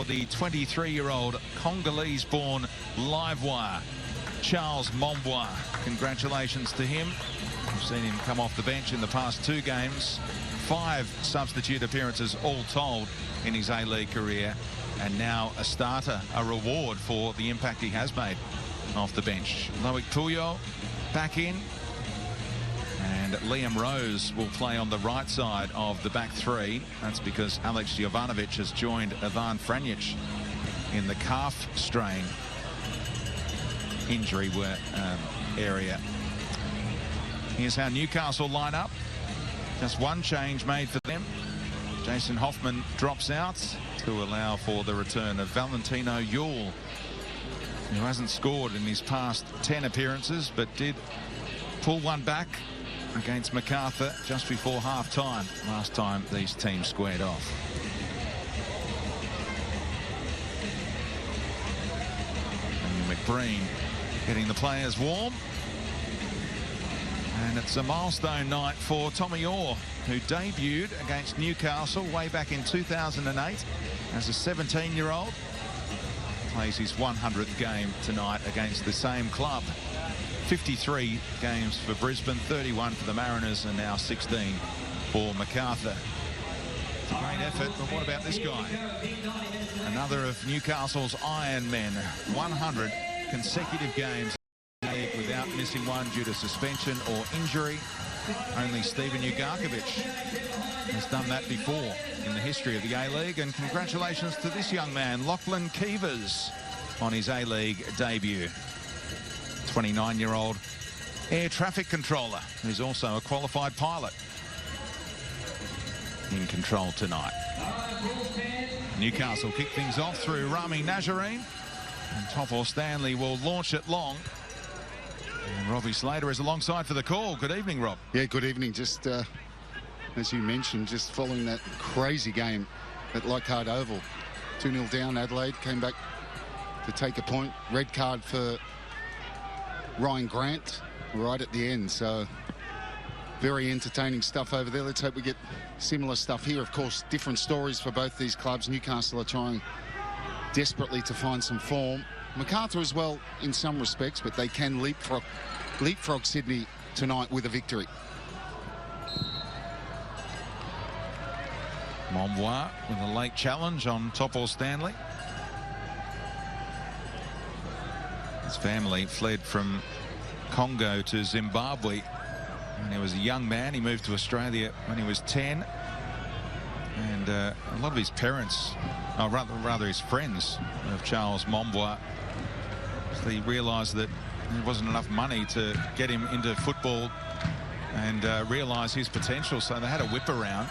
for the 23-year-old Congolese-born livewire, Charles Mombois. Congratulations to him. We've seen him come off the bench in the past 2 games. 5 substitute appearances all told in his A-League career. And now a starter, a reward for the impact he has made off the bench. Loic Pouillot back in. And Liam Rose will play on the right side of the back 3. That's because Alex Jovanovic has joined Ivan Franjic in the calf strain injury area. Here's how Newcastle line up. Just one change made for them. Jason Hoffman drops out to allow for the return of Valentino Yule, who hasn't scored in his past 10 appearances, but did pull one back against Macarthur just before half-time last time these teams squared off. And McBreen getting the players warm. And it's a milestone night for Tommy Orr, who debuted against Newcastle way back in 2008 as a 17-year-old. Plays his 100th game tonight against the same club. 53 games for Brisbane, 31 for the Mariners, and now 16 for Macarthur. It's a great effort, but what about this guy? Another of Newcastle's Iron Men. 100 consecutive games without missing one due to suspension or injury. Only Steven Ugarkovic has done that before in the history of the A-League. And congratulations to this young man, Lachlan Keevers, on his A-League debut. 29-year-old air traffic controller who's also a qualified pilot in control tonight. Newcastle kick things off through Rami Nazarene, and Toffel Stanley will launch it long. And Robbie Slater is alongside for the call. Good evening, Rob. Yeah, good evening. Just as you mentioned, just following that crazy game at Leichhardt Oval. 2-0 down, Adelaide came back to take a point. Red card for Ryan Grant right at the end. So very entertaining stuff over there. Let's hope we get similar stuff here. Of course, different stories for both these clubs. Newcastle are trying desperately to find some form. Macarthur as well in some respects, but they can leapfrog Sydney tonight with a victory. Mombois with a late challenge on Toffel Stanley. His family fled from Congo to Zimbabwe when he was a young man. He moved to Australia when he was 10. And a lot of his parents, or rather his friends of Charles Mombois, he realised that there wasn't enough money to get him into football and realise his potential. So they had a whip around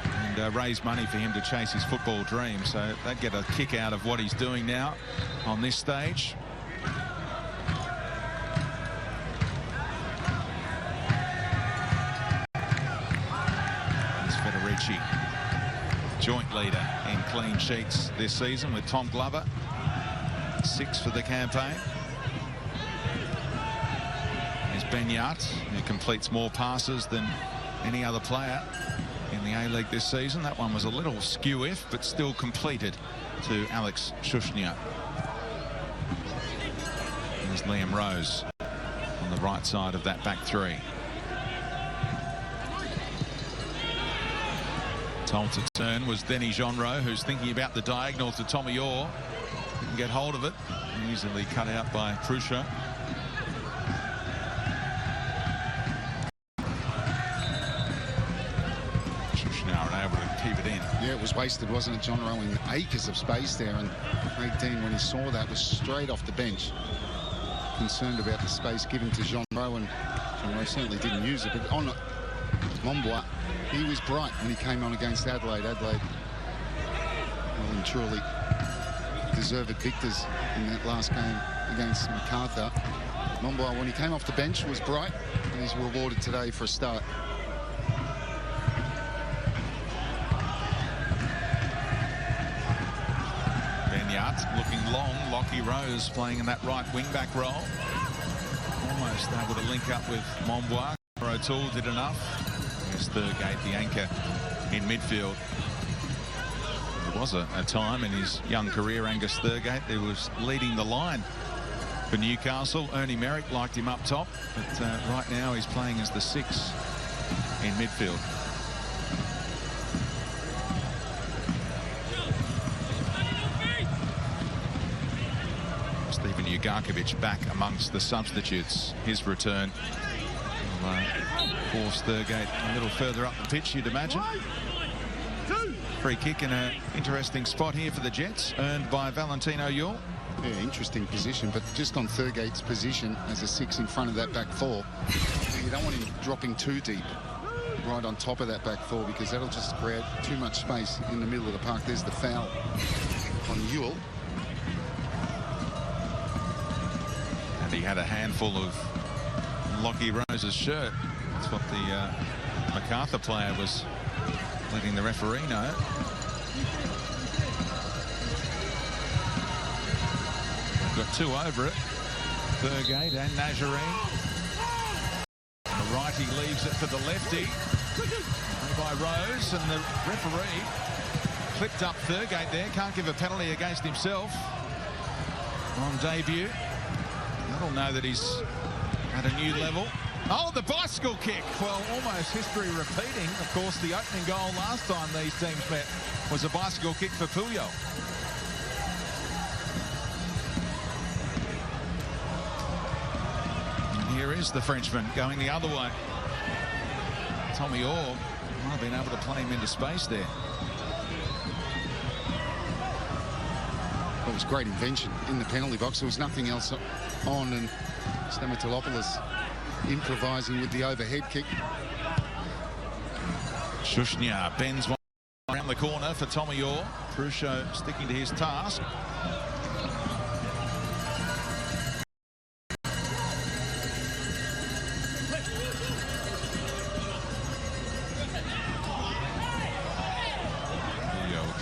and raise money for him to chase his football dream. So they'd get a kick out of what he's doing now on this stage. Federici, joint leader in clean sheets this season with Tom Glover. 6 for the campaign. There's Benyat, who completes more passes than any other player in the A-League this season. That one was a little skew-if, but still completed to Alex Shushnia. There's Liam Rose on the right side of that back 3. Told to turn was Denny Jonro, who's thinking about the diagonal to Tommy Orr. Couldn't get hold of it. Easily cut out by Prusha. Shushnar able to keep it in. Yeah, it was wasted, wasn't it? Jonro in acres of space there, and 18, when he saw that, was straight off the bench. Concerned about the space given to Jonro, and Jonro certainly didn't use it. But on Mombois, he was bright when he came on against Adelaide. Adelaide, well and truly deserved victors in that last game against Macarthur. Mombois, when he came off the bench, was bright, and he's rewarded today for a start. Benyat looking long. Lockie Rose playing in that right wing-back role. Almost able to link up with Mombois. O'Toole did enough. There's Thurgate, the anchor in midfield. There was a time in his young career, Angus Thurgate, who was leading the line for Newcastle. Ernie Merrick liked him up top, but right now he's playing as the 6 in midfield. Stephen Ugarkovic back amongst the substitutes. His return will force Thurgate a little further up the pitch, you'd imagine. Free kick in an interesting spot here for the Jets, earned by Valentino Yule. Yeah, interesting position, but just on Thurgate's position as a 6 in front of that back 4, you don't want him dropping too deep right on top of that back 4, because that'll just create too much space in the middle of the park. There's the foul on Ewell. And he had a handful of Lockie Rose's shirt. That's what the Macarthur player was letting the referee know. Got 2 over it. Thurgate and Nazarene. The righty leaves it for the lefty. By Rose, and the referee clipped up Thurgate there. Can't give a penalty against himself on debut. That'll know that he's at a new level. Oh, the bicycle kick. Well, almost history repeating. Of course, the opening goal last time these teams met was a bicycle kick for Puyol. And here is the Frenchman going the other way. Tommy Orr might have been able to play him into space there. It was great invention in the penalty box. There was nothing else on, and Stamatolopoulos improvising with the overhead kick. Shushnya bends one around the corner for Tommy Orr. Crucio sticking to his task.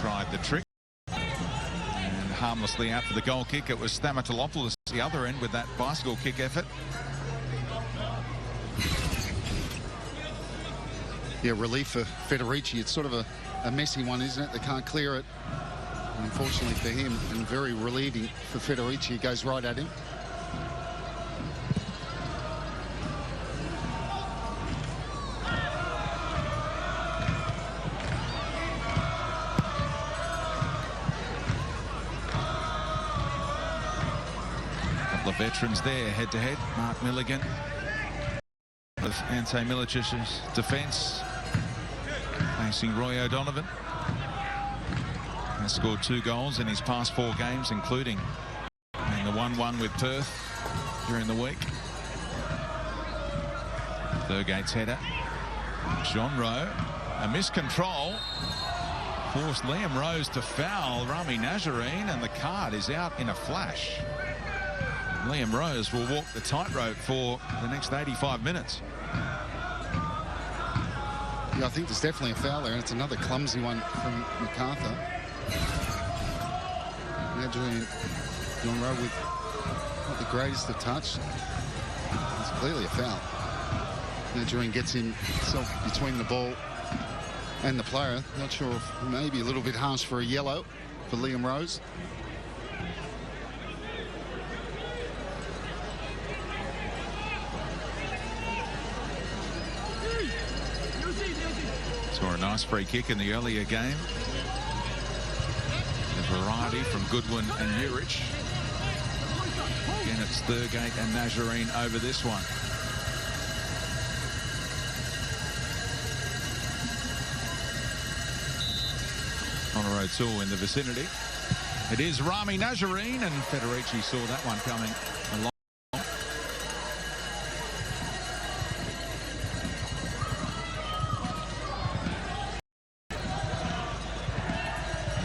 Tried the trick and harmlessly out for the goal kick. It was Stamatolopoulos at the other end with that bicycle kick effort. Yeah, relief for Federici. It's sort of a messy one, isn't it? They can't clear it. And unfortunately for him, and very relieving for Federici. It goes right at him. The veterans there head-to-head. Mark Milligan of Ante Milicic's defence, facing Roy O'Donovan. Has scored 2 goals in his past 4 games, including the 1-1 with Perth during the week. Thurgate's header. John Rowe, a miscontrol, forced Liam Rose to foul Rami Nazarene, and the card is out in a flash. Liam Rose will walk the tightrope for the next 85 minutes. Yeah, I think there's definitely a foul there, and it's another clumsy one from Macarthur. Nazarene, John Rowe with not the greatest of touch. It's clearly a foul. Nazarene gets himself between the ball and the player. Not sure if maybe a little bit harsh for a yellow for Liam Rose. Saw a nice free kick in the earlier game. A variety from Goodwin and Urich. Again, it's Thurgate and Nazarene over this one. On O'Toole in the vicinity. It is Rami Nazarene, and Federici saw that one coming along.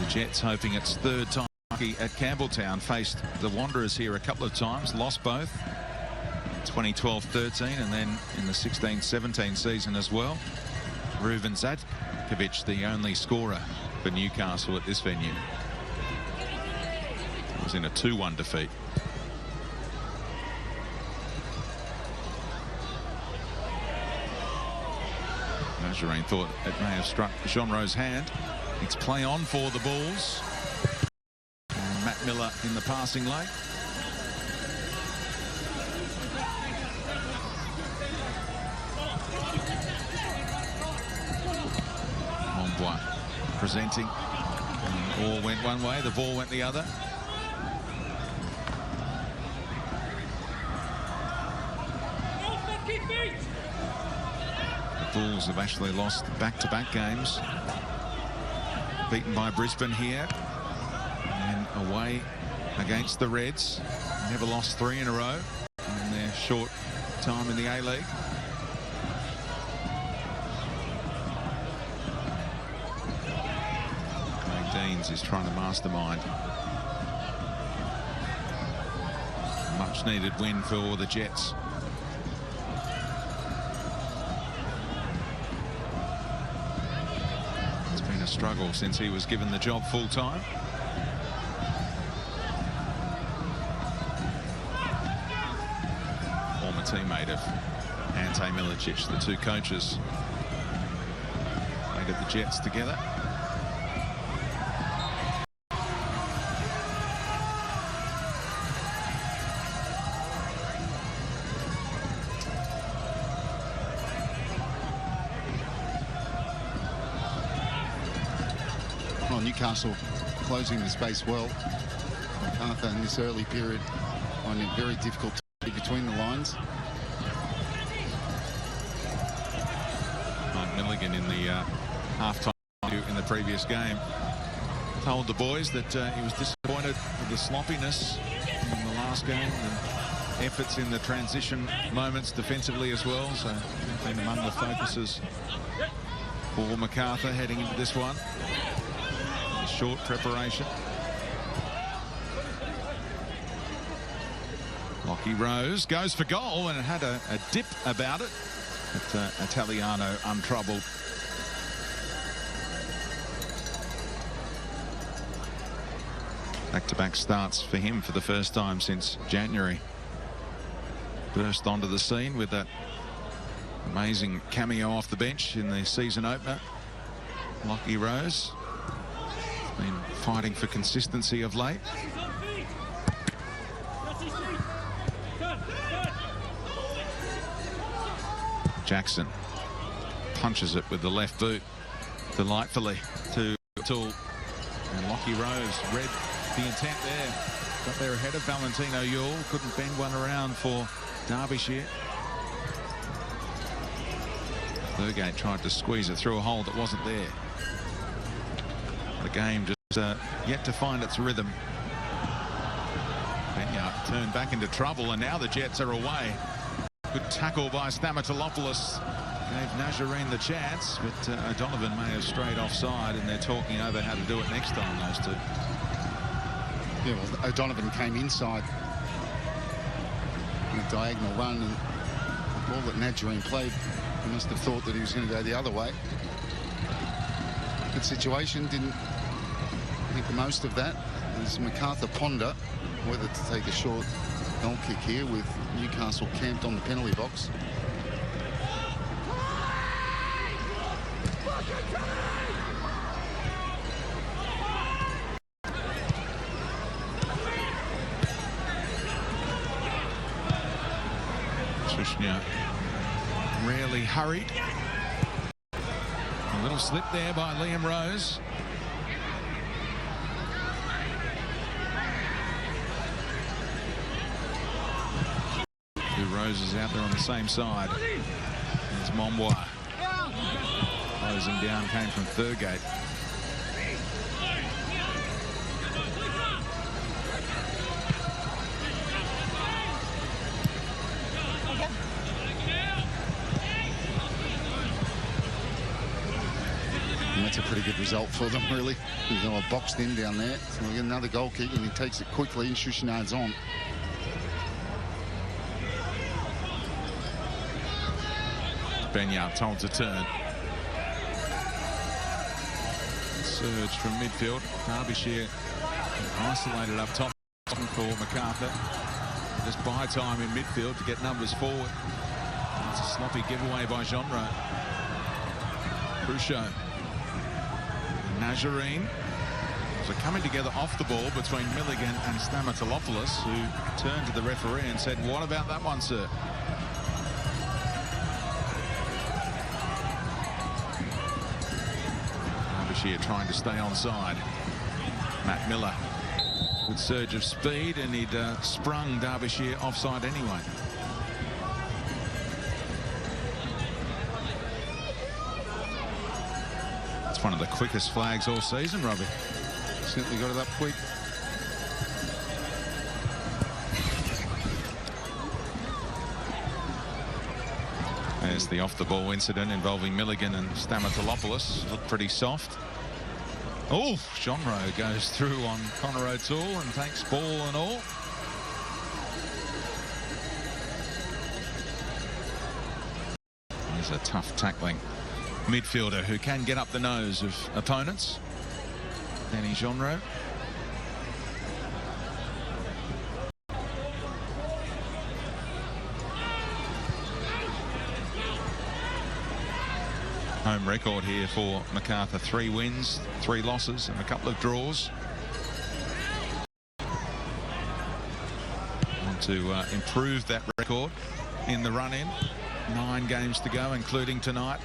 Jets hoping its 3rd time at Campbelltown. Faced the Wanderers here a couple of times, lost both. 2012-13 and then in the 16-17 season as well. Ruben Zadkovic, the only scorer for Newcastle at this venue. It was in a 2-1 defeat. Nazarene thought it may have struck Jean Rose's hand. It's play on for the Bulls. And Matt Miller in the passing lane. Monbois presenting. And all went one way, the ball went the other. The Bulls have actually lost back-to-back games. Beaten by Brisbane here. And away against the Reds. Never lost 3 in a row in their short time in the A-League. Deans is trying to mastermind. Much needed win for the Jets. It's been a struggle since he was given the job full time. Former teammate of Ante Milicic, the two coaches played at the Jets together. Newcastle closing the space well. Macarthur in this early period finding it very difficult to see between the lines. Mike Milligan in the half-time in the previous game told the boys that he was disappointed with the sloppiness in the last game and efforts in the transition moments defensively as well. So been among the focuses for Macarthur heading into this one. Short preparation. Lockie Rose goes for goal and it had a dip about it, but Italiano untroubled. Back-to-back starts for him for the first time since January. Burst onto the scene with that amazing cameo off the bench in the season opener. Lockie Rose. Been fighting for consistency of late. Jackson punches it with the left boot delightfully to Tool. And Lockie Rose read the intent there. Got there ahead of Valentino Yule. Couldn't bend one around for Derbyshire. Thurgate tried to squeeze it through a hole that wasn't there. The game just yet to find its rhythm. Benya turned back into trouble and now the Jets are away. Good tackle by Stamatolopoulos gave Nazarene the chance, but O'Donovan may have strayed offside and they're talking over how to do it next time, those two. Yeah, well, O'Donovan came inside in a diagonal run and the ball that Nazarene played, he must have thought that he was going to go the other way. Good situation, didn't make the most of that. As Macarthur ponder whether to take a short goal kick here with Newcastle camped on the penalty box. Trishnia rarely hurried. A little slip there by Liam Rose. Two Roses out there on the same side. There's Monbois. Closing down came from Thurgate. And that's a pretty good result for them, really. They were boxed in down there. So we get another goal kick and he takes it quickly and Shushinard's on. Benyard told to turn. Surge from midfield. Derbyshire isolated up top for Macarthur. Just buy time in midfield to get numbers forward. It's a sloppy giveaway by Genre. Crucial. Nazarene. So coming together off the ball between Milligan and Stamatolopoulos, who turned to the referee and said, "What about that one, sir?" Derbyshire trying to stay onside. Matt Miller with surge of speed, and he'd sprung Derbyshire offside anyway. It's one of the quickest flags all season, Robbie. Certainly got it up quick. There's the off-the-ball incident involving Milligan and Stamatolopoulos. Looked pretty soft. Oh, Jonro goes through on Connor O'Toole and takes ball and all. He's a tough tackling midfielder who can get up the nose of opponents. Danny Jonro. Home record here for Macarthur. 3 wins, 3 losses and a couple of draws. Want to improve that record in the run-in. 9 games to go, including tonight.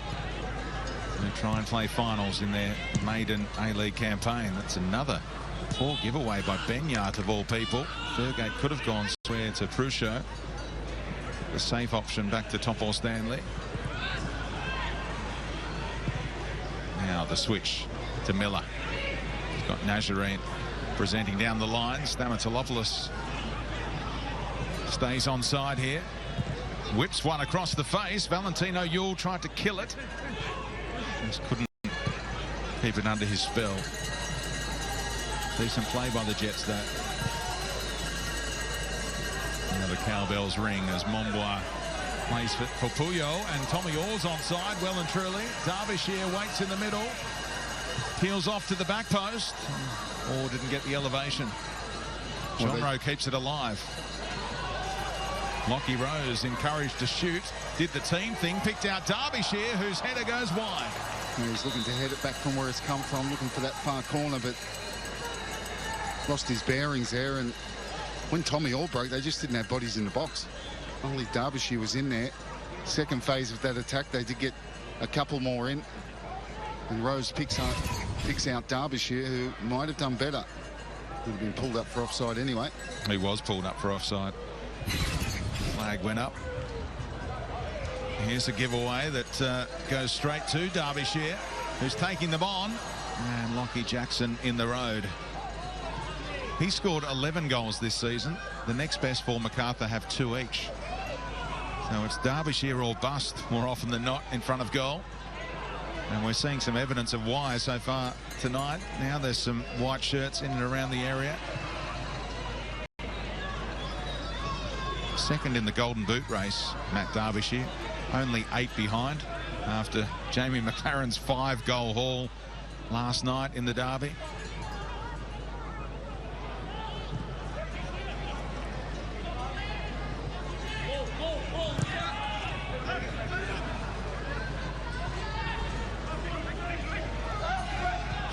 They try and play finals in their maiden A-League campaign. That's another poor giveaway by Benyard of all people. Thurgate could have gone square to Prucho. The safe option back to Topor Stanley. Now the switch to Miller. He's got Nazarene presenting down the line. Stamatolopoulos stays onside here. Whips one across the face. Valentino Yule tried to kill it. Just couldn't keep it under his spell. Decent play by the Jets, though. Now the cowbells ring as Mombois plays for Puyo, and Tommy Orr's onside, well and truly. Derbyshire waits in the middle. Peels off to the back post. Orr didn't get the elevation. Jonro keeps it alive. Lockie Rose encouraged to shoot. Did the team thing, picked out Derbyshire, whose header goes wide. He's looking to head it back from where it's come from, looking for that far corner, but lost his bearings there. And when Tommy Orr broke, they just didn't have bodies in the box. Only Derbyshire was in there. Second phase of that attack, they did get a couple more in. And Rose picks out Derbyshire, who might have done better. Would have been pulled up for offside anyway. He was pulled up for offside. Flag went up. Here's a giveaway that goes straight to Derbyshire, who's taking them on. And Lockie Jackson in the road. He scored 11 goals this season. The next best for Macarthur have 2 each. So it's Derbyshire or bust more often than not in front of goal. And we're seeing some evidence of why so far tonight. Now there's some white shirts in and around the area. Second in the Golden Boot race, Matt Derbyshire. Only 8 behind after Jamie McLaren's 5-goal haul last night in the derby.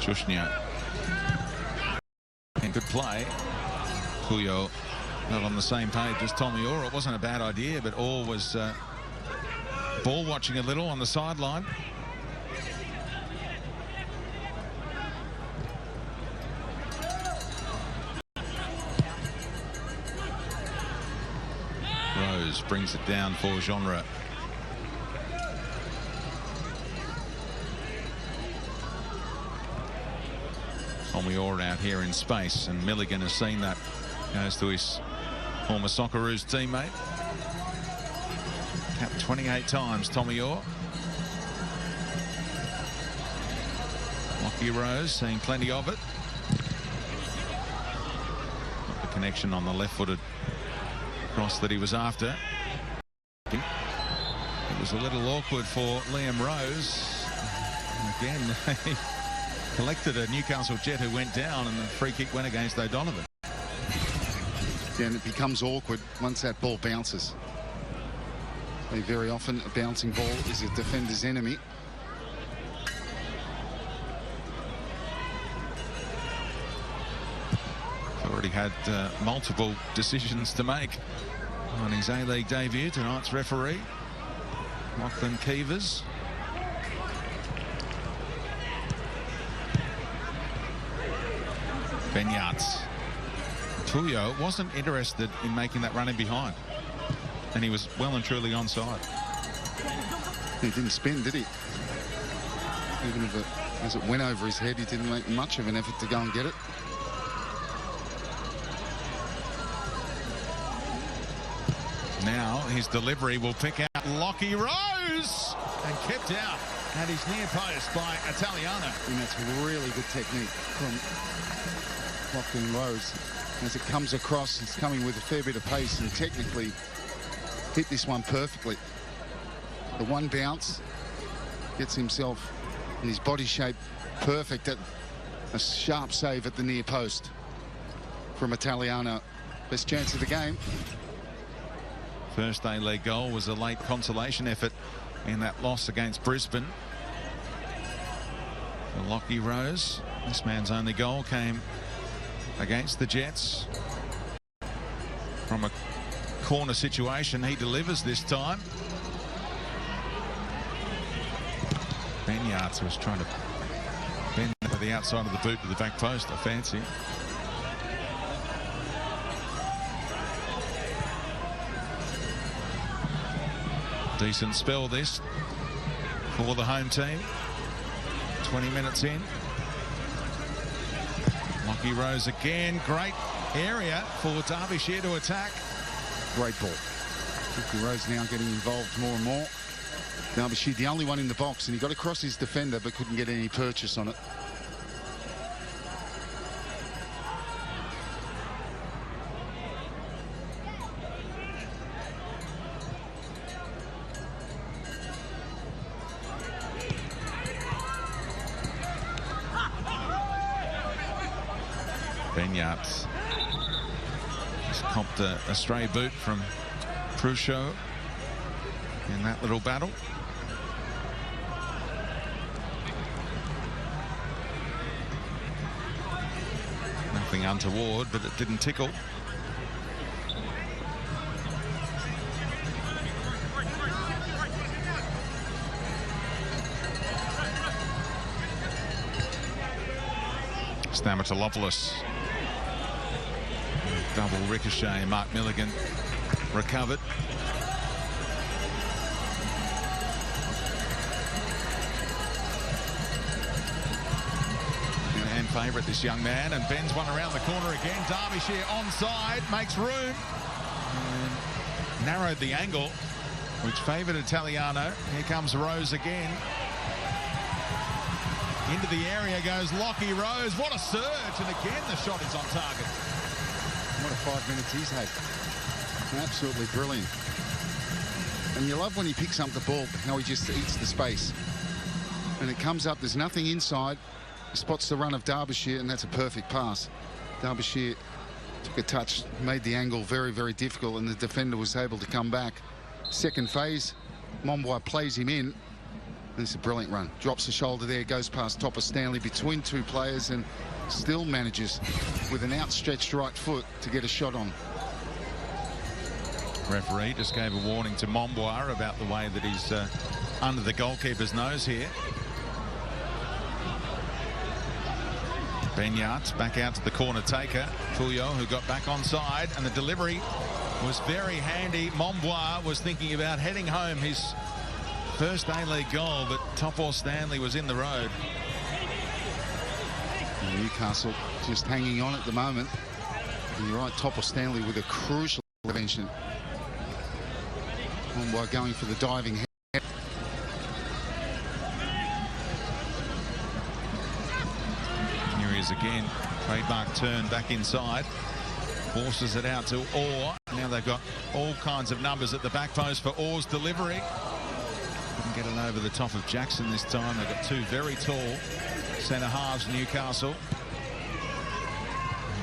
Shushnia. And good play. Puyo not on the same page as Tommy Orr. It wasn't a bad idea, but Orr was ball watching a little on the sideline. Rose brings it down for Genre. Tommy Orr out here in space, and Milligan has seen that. Goes to his former Socceroos teammate. Capped 28 times, Tommy Orr. Lockie Rose seeing plenty of it. Got the connection on the left-footed cross that he was after. It was a little awkward for Liam Rose. Again, he collected a Newcastle Jet who went down, and the free kick went against O'Donovan. Yeah, and it becomes awkward once that ball bounces. Very often, a bouncing ball is a defender's enemy. already had multiple decisions to make on his A-League debut. Tonight's referee, Lachlan Keevers. Benyards. Tuyo wasn't interested in making that run in behind, and he was well and truly onside. He didn't spin, did he? Even if as it went over his head, he didn't make much of an effort to go and get it. Now his delivery will pick out Lockie Rose, and kept out at his near post by Italiano. And that's really good technique from Lachlan Rose. As it comes across, it's coming with a fair bit of pace, and technically hit this one perfectly. The one bounce gets himself and his body shape perfect at a sharp save at the near post from Italiano. Best chance of the game. First A-League goal was a late consolation effort in that loss against Brisbane. For Lockie Rose, this man's only goal came against the Jets from a corner situation. He delivers this time. Benyards was trying to bend to the outside of the boot to the back post. I fancy. Decent spell this for the home team. 20 minutes in. Lockie Rose again. Great area for Derbyshire to attack. Great ball. Lockie Rose now getting involved more and more. Derbyshire the only one in the box, and he got across his defender but couldn't get any purchase on it. Benyards just copped a stray boot from Crusoe in that little battle. Nothing untoward, but it didn't tickle. Stamatolopoulos. Double ricochet. Mark Milligan recovered. And favourite, this young man, and bends one around the corner again. Derbyshire onside, makes room, and narrowed the angle, which favoured Italiano. Here comes Rose again. Into the area goes Lockie Rose. What a surge, and again the shot is on target. What a 5 minutes he's had. Absolutely brilliant. And you love when he picks up the ball, how he just eats the space. And it comes up, there's nothing inside. He spots the run of Derbyshire, and that's a perfect pass. Derbyshire took a touch, made the angle very, very difficult, and the defender was able to come back. Second phase, Momboy plays him in. And it's a brilliant run. Drops the shoulder there, goes past Topper Stanley between two players, and still manages with an outstretched right foot to get a shot on. Referee just gave a warning to Momboy about the way that he's under the goalkeeper's nose here. Benyards back out to the corner taker. Tuyo, who got back onside, and the delivery was very handy. Momboy was thinking about heading home his first A-League goal, but Topper Stanley was in the road. Newcastle just hanging on at the moment. And you're right, Topper Stanley with a crucial intervention. Momboy going for the diving head. Here he is again. Trademark turn back inside. Forces it out to Orr. Now they've got all kinds of numbers at the back post for Orr's delivery. Couldn't get it over the top of Jackson this time. They've got two very tall centre halves, Newcastle.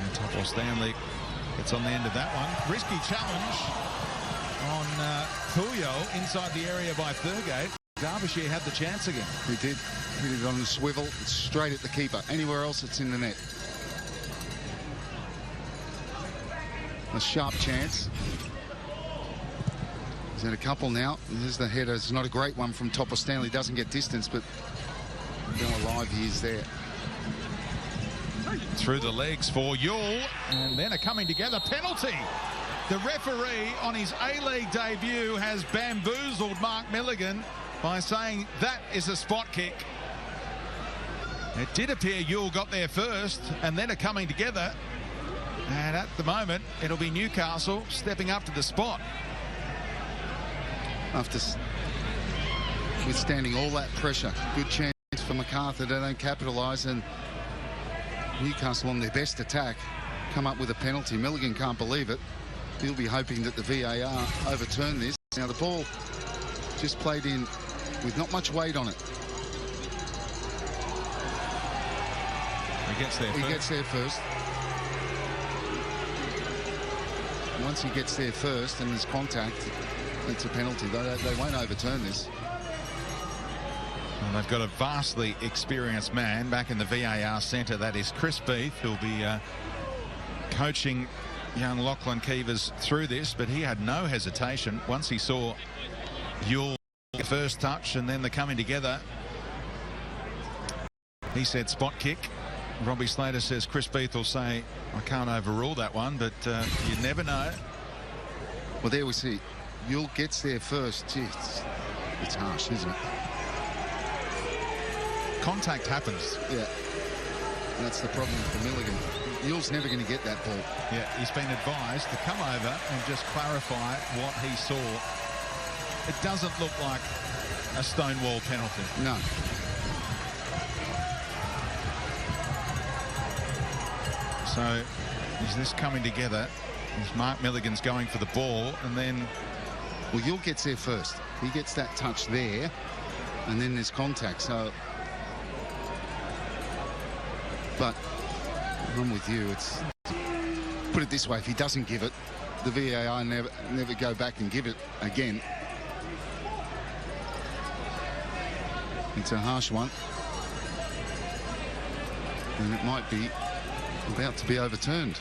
And Topper Stanley gets on the end of that one. Risky challenge on Tuyo inside the area by Thurgate. Derbyshire had the chance again. He did. Hit it on the swivel. It's straight at the keeper. Anywhere else, it's in the net. a sharp chance. He's had a couple now. There's the header. It's not a great one from top of Stanley. Doesn't get distance, but how alive he is there. Through the legs for Yule, and then a coming together penalty. The referee on his A-League debut has bamboozled Mark Milligan by saying that is a spot kick. It did appear Yule got there first, and then a coming together. And at the moment, it'll be Newcastle stepping up to the spot. After withstanding all that pressure, good chance for Macarthur. They don't capitalise, and Newcastle on their best attack come up with a penalty. Milligan can't believe it. He'll be hoping that the VAR overturn this. Now the ball just played in with not much weight on it. He gets there first. He gets there first. Once he gets there first and there's contact, it's a penalty. They won't overturn this. Well, they've got a vastly experienced man back in the VAR centre. That is Chris Beath, who'll be coaching young Lachlan Keevers through this, but he had no hesitation once he saw Yule first touch and then the coming together. He said spot kick. Robbie Slater says Chris Beath will say I can't overrule that one, but you never know. Well, there we see Yule gets there first. Gee, it's harsh, isn't it? Contact happens. Yeah, that's the problem for Milligan. Yule's never going to get that ball. Yeah, he's been advised to come over and just clarify what he saw. It doesn't look like a stonewall penalty. No. So is this coming together? Is Mark Milligan's going for the ball, and then... Well, Yule gets there first. He gets that touch there, and then there's contact. So... But I'm with you. It's, put it this way, if he doesn't give it, the VAR never go back and give it again. It's a harsh one, and it might be about to be overturned.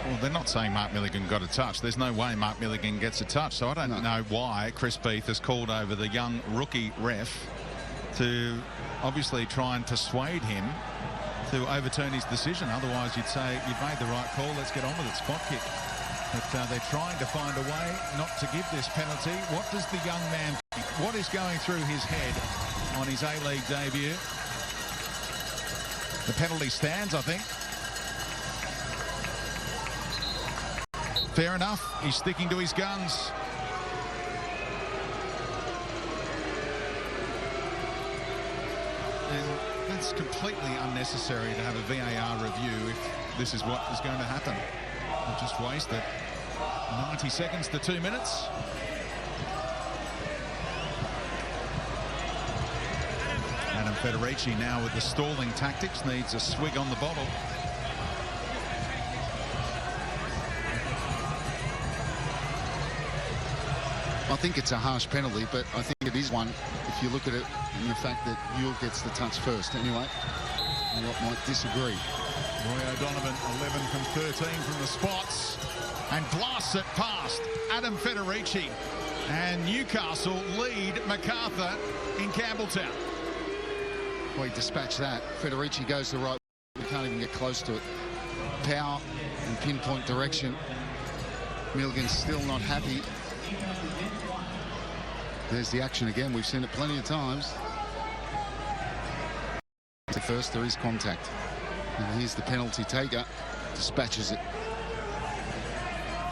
Well, they're not saying Mark Milligan got a touch. There's no way Mark Milligan gets a touch, so I don't know why Chris Beath has called over the young rookie ref to obviously try and persuade him to overturn his decision. Otherwise, you'd say, you've made the right call, let's get on with it, spot kick. But they're trying to find a way not to give this penalty. What does the young man think? What is going through his head on his A-League debut? The penalty stands, I think. Fair enough, he's sticking to his guns. And that's completely unnecessary to have a VAR review if this is what is going to happen. We've just wasted 90 seconds to 2 minutes. Adam Federici now with the stalling tactics, needs a swig on the bottle. I think it's a harsh penalty, but I think it is one if you look at it in the fact that Yule gets the touch first. Anyway, what might disagree. Roy O'Donovan, 11 from 13 from the spots, and blasts it past Adam Federici. And Newcastle lead Macarthur in Campbelltown. Well, he dispatched that. Federici goes the right way. We can't even get close to it. Power and pinpoint direction. Milligan's still not happy. There's the action again. We've seen it plenty of times. At first, there is contact. And here's the penalty taker. Dispatches it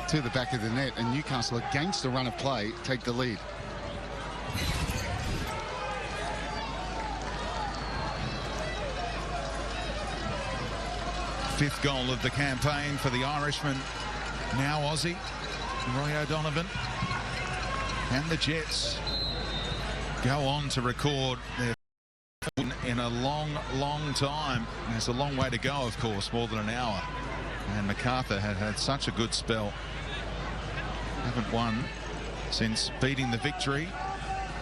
to the back of the net. And Newcastle, against the run of play, take the lead. Fifth goal of the campaign for the Irishman, now Aussie, Roy O'Donovan. And the Jets go on to record their win in a long, long time. There's a long way to go, of course, more than an hour. And Macarthur had such a good spell. Haven't won since beating the Victory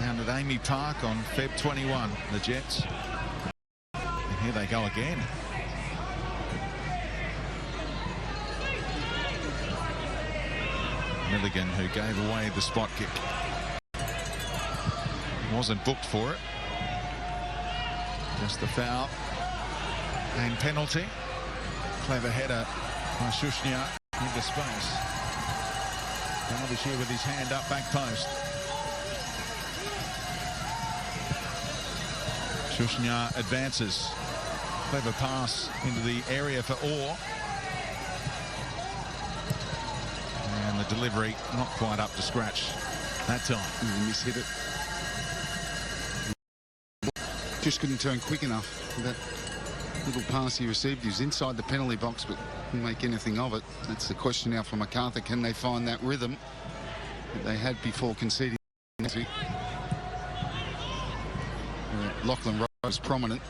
down at Amy Park on Feb 21, the Jets. And here they go again. Milligan, who gave away the spot kick. Wasn't booked for it. Just the foul and penalty. Clever header by Shushnia into space. Derbyshire with his hand up, back post. Shushnia advances. Clever pass into the area for Orr. And the delivery not quite up to scratch that time. He mishit it. Just couldn't turn quick enough. That little pass he received, he was inside the penalty box, but couldn't make anything of it. That's the question now for Macarthur. Can they find that rhythm that they had before conceding? Lachlan Rose prominent.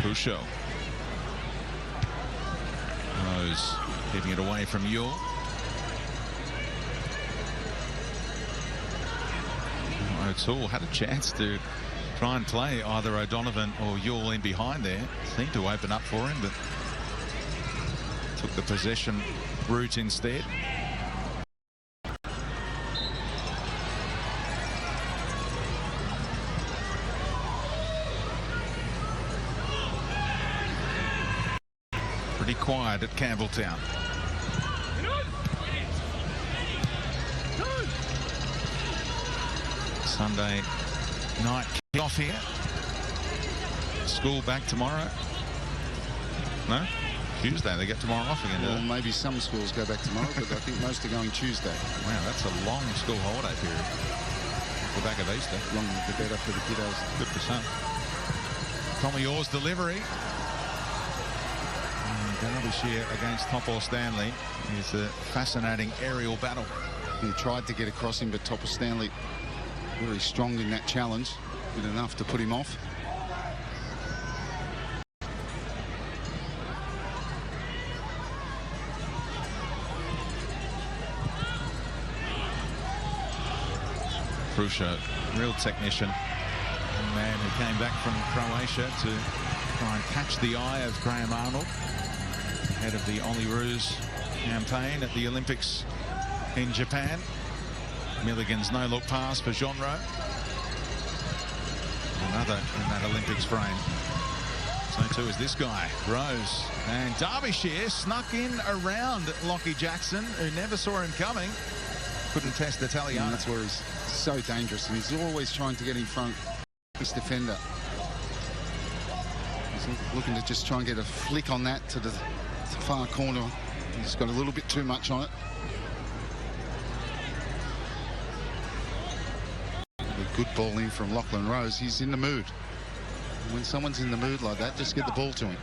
Crucial. Rose keeping it away from Yule. O'Toole had a chance to try and play either O'Donovan or Yule in behind there. Seemed to open up for him, but took the possession route instead. Pretty quiet at Campbelltown. Sunday night kick-off here. School back tomorrow. No? Tuesday. They get tomorrow off again. Well, maybe some schools go back tomorrow, but I think most are going Tuesday. Wow, that's a long school holiday period. The back of Easter. Longer the better for the kiddos. Good for some. Tommy Orr's delivery. Derbyshire against Topor Stanley is a fascinating aerial battle. He tried to get across him, but Topor Stanley very strong in that challenge. Good enough to put him off. Crucial, real technician. A man who came back from Croatia to try and catch the eye of Graham Arnold. Head of the Olyroos campaign at the Olympics in Japan. Milligan's no-look pass for Genre. Another in that Olympics frame. So too is this guy, Rose. And Derbyshire snuck in around Lockie Jackson, who never saw him coming. Couldn't test Italiano. And that's where he's so dangerous, and he's always trying to get in front of his defender. He's looking to just try and get a flick on that to the far corner. He's got a little bit too much on it. A good ball in from Lachlan Rose. He's in the mood. When someone's in the mood like that, just get the ball to him.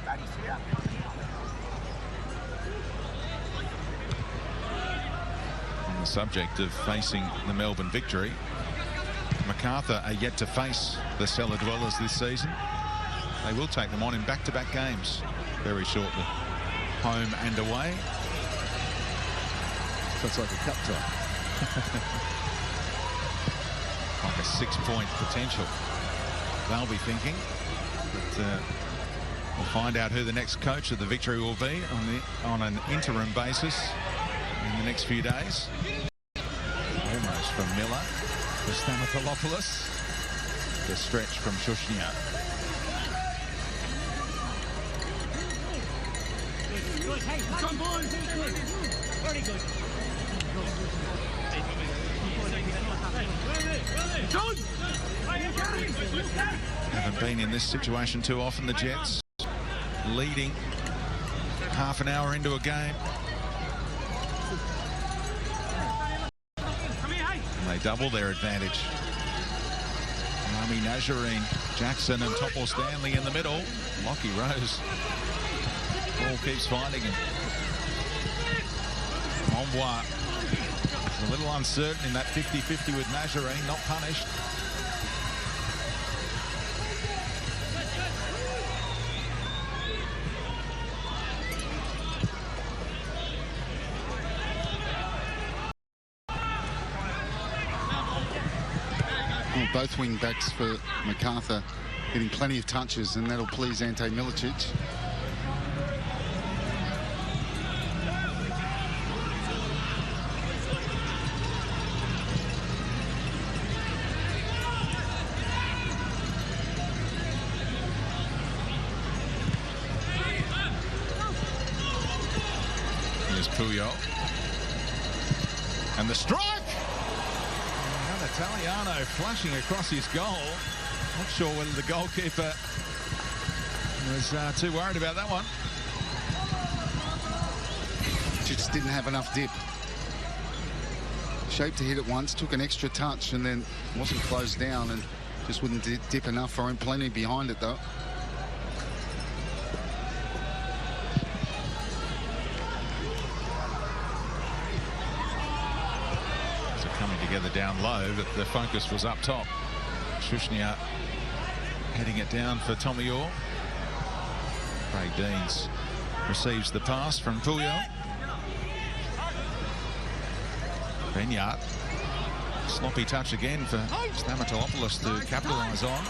On the subject of facing the Melbourne Victory, Macarthur are yet to face the cellar dwellers this season. They will take them on in back-to-back games very shortly. Home and away. That's like a cup tie. Like a 6-point potential, they'll be thinking. But we'll find out who the next coach of the Victory will be on an interim basis in the next few days. Almost from Miller to Stamatolopoulos. The stretch from Shushnia. Haven't been in this situation too often, the Jets. Leading half an hour into a game. And they double their advantage. Rami Nazarene, Jackson and Topor Stanley in the middle. Lockie Rose. Ball keeps finding him. Monbois is a little uncertain in that 50-50 with Nazarene, not punished. Well, both wing backs for Macarthur getting plenty of touches, and that'll please Ante Milicic. Here's Puyol. And the strike! Now Italiano flashing across his goal. Not sure whether the goalkeeper was too worried about that one. Just didn't have enough dip. Shaped to hit it once, took an extra touch, and then wasn't closed down and just wouldn't dip enough for him. Plenty behind it, though. Coming together down low, but the focus was up top. Shushnia heading it down for Tommy Orr. Craig Deans receives the pass from Puyol. Benyard. Sloppy touch again for Stamatopoulos to capitalise on.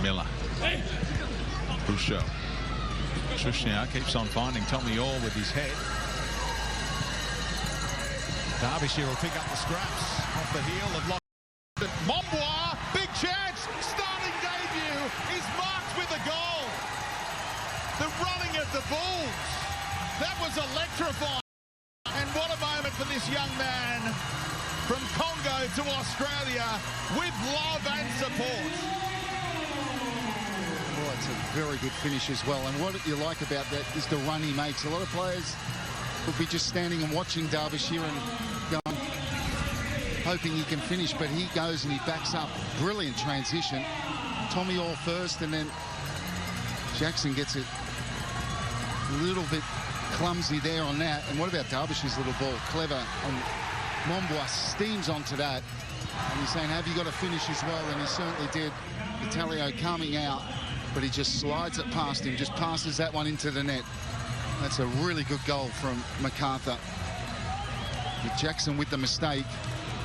Miller. Bouchot. Shushnia keeps on finding Tommy Orr with his head. Derbyshire will pick up the scraps off the heel of Mombois. Big chance. Starting debut. He's marked with a goal. The running of the Bulls. That was electrifying. And what a moment for this young man from Congo to Australia with love and support. It's a very good finish as well, and what you like about that is the run he makes. A lot of players will be just standing and watching Derbyshire and going, hoping he can finish, but he goes and he backs up. Brilliant transition. Tommy Orr first, and then Jackson gets it a little bit clumsy there on that. And what about Derbyshire's little ball? Clever, and Mombois steams onto that. And he's saying, have you got a finish as well? And he certainly did. Italio coming out, but he just slides it past him, just passes that one into the net. That's a really good goal from Macarthur. With Jackson with the mistake,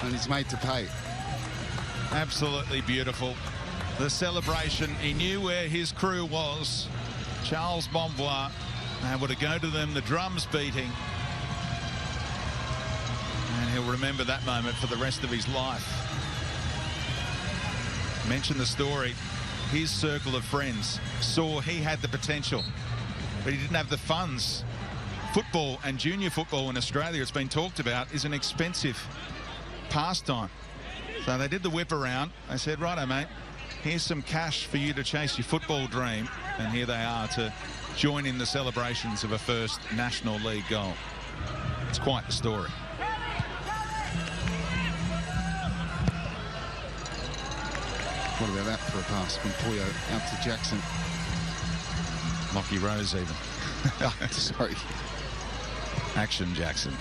and he's made to pay. Absolutely beautiful. The celebration, he knew where his crew was. Charles Mombois, able to go to them, the drums beating. And he'll remember that moment for the rest of his life. Mention the story. His circle of friends saw he had the potential, but he didn't have the funds. Football and junior football in Australia, it's been talked about, is an expensive pastime. So they did the whip around. They said, righto, mate, here's some cash for you to chase your football dream. And here they are to join in the celebrations of a first National League goal. It's quite the story. What about that for a pass from Puyo out to Jackson? Lockie Rose even. Sorry. Action Jackson.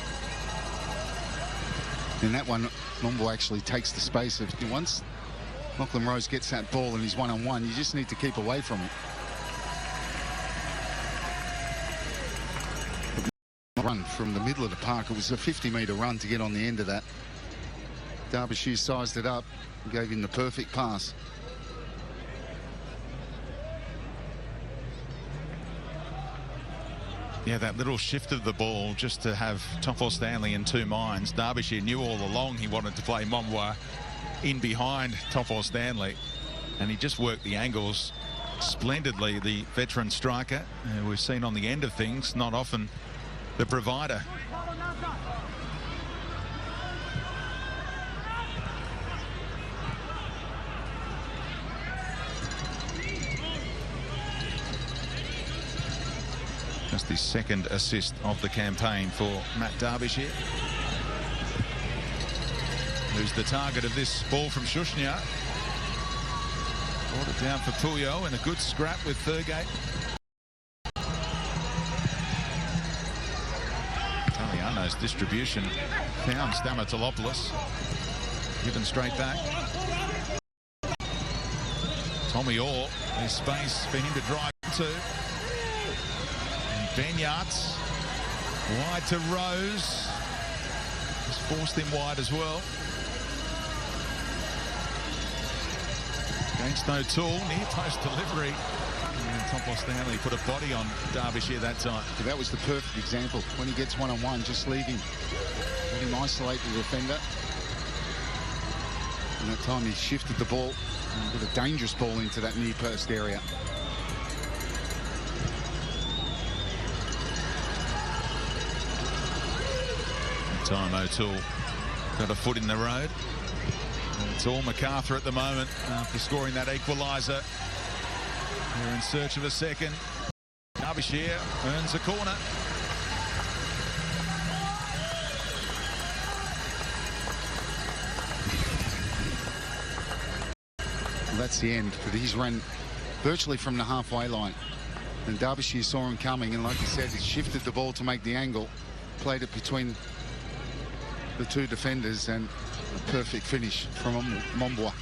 In that one, Mombo actually takes the space of once Lachlan Rose gets that ball and he's one-on-one, you just need to keep away from it. Run from the middle of the park. It was a 50-metre run to get on the end of that. Derbyshire sized it up and gave him the perfect pass. Yeah, that little shift of the ball just to have Toffel Stanley in two minds. Derbyshire knew all along he wanted to play Mombois in behind Toffel Stanley, and he just worked the angles splendidly. The veteran striker we've seen on the end of things, not often the provider. Just the second assist of the campaign for Matt Derbyshire, who's the target of this ball from Shushnia. Brought it down for Puyo and a good scrap with Thurgate. Italiano's distribution found Stamatolopoulos. Given straight back. Tommy Orr, there's space for him to drive to. And Benyarts wide to Rose. Just forced him wide as well. Against O'Toole, near post delivery. And Topos Stanley put a body on Derbyshire that time. Yeah, that was the perfect example. When he gets one-on-one, just leave him. Let him isolate the defender. And that time he shifted the ball and put a dangerous ball into that near post area. That time O'Toole got a foot in the road. It's all Macarthur at the moment after scoring that equaliser. They're in search of a second. Derbyshire earns a corner. Well, that's the end, but he's run virtually from the halfway line. And Derbyshire saw him coming, and like he said, he shifted the ball to make the angle, played it between the two defenders, and a perfect finish from Mombois.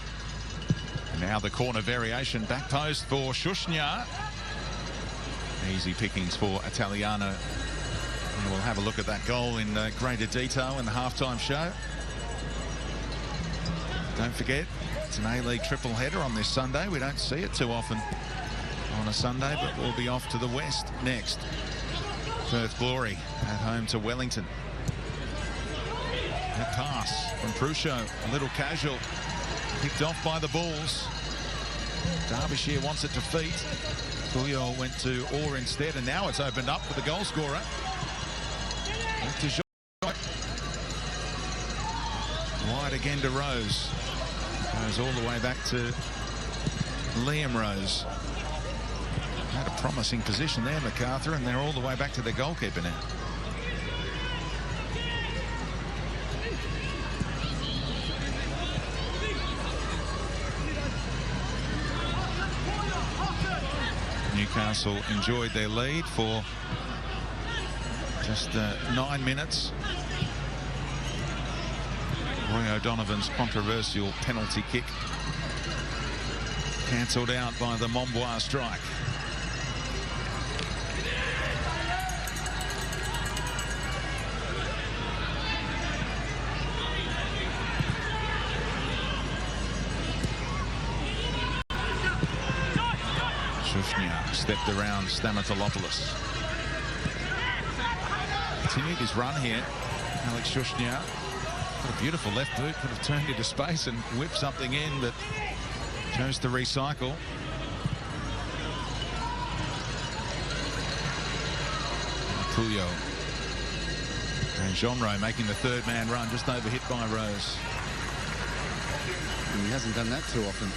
Now the corner variation, back post for Shushnya. Easy pickings for Italiano. And we'll have a look at that goal in greater detail in the halftime show. Don't forget, it's an A-League triple header on this Sunday. We don't see it too often on a Sunday, but we'll be off to the west next. Perth Glory at home to Wellington. That pass from Prucho, a little casual, picked off by the Bulls. Derbyshire wants it to feet. Puyo went to Orr instead, and now it's opened up for the goal scorer. Back to Jean. Wide again to Rose. Goes all the way back to Liam Rose. Had a promising position there, Macarthur, and they're all the way back to their goalkeeper now. Newcastle enjoyed their lead for just 9 minutes. Roy O'Donovan's controversial penalty kick cancelled out by the Mombois strike. Shushnya stepped around Stamatolopoulos. Continued his run here. Alex Shushnya. What a beautiful left boot. Could have turned into space and whipped something in, but chose to recycle. Puyo. And Jean making the third man run, just overhit by Rose. And he hasn't done that too often.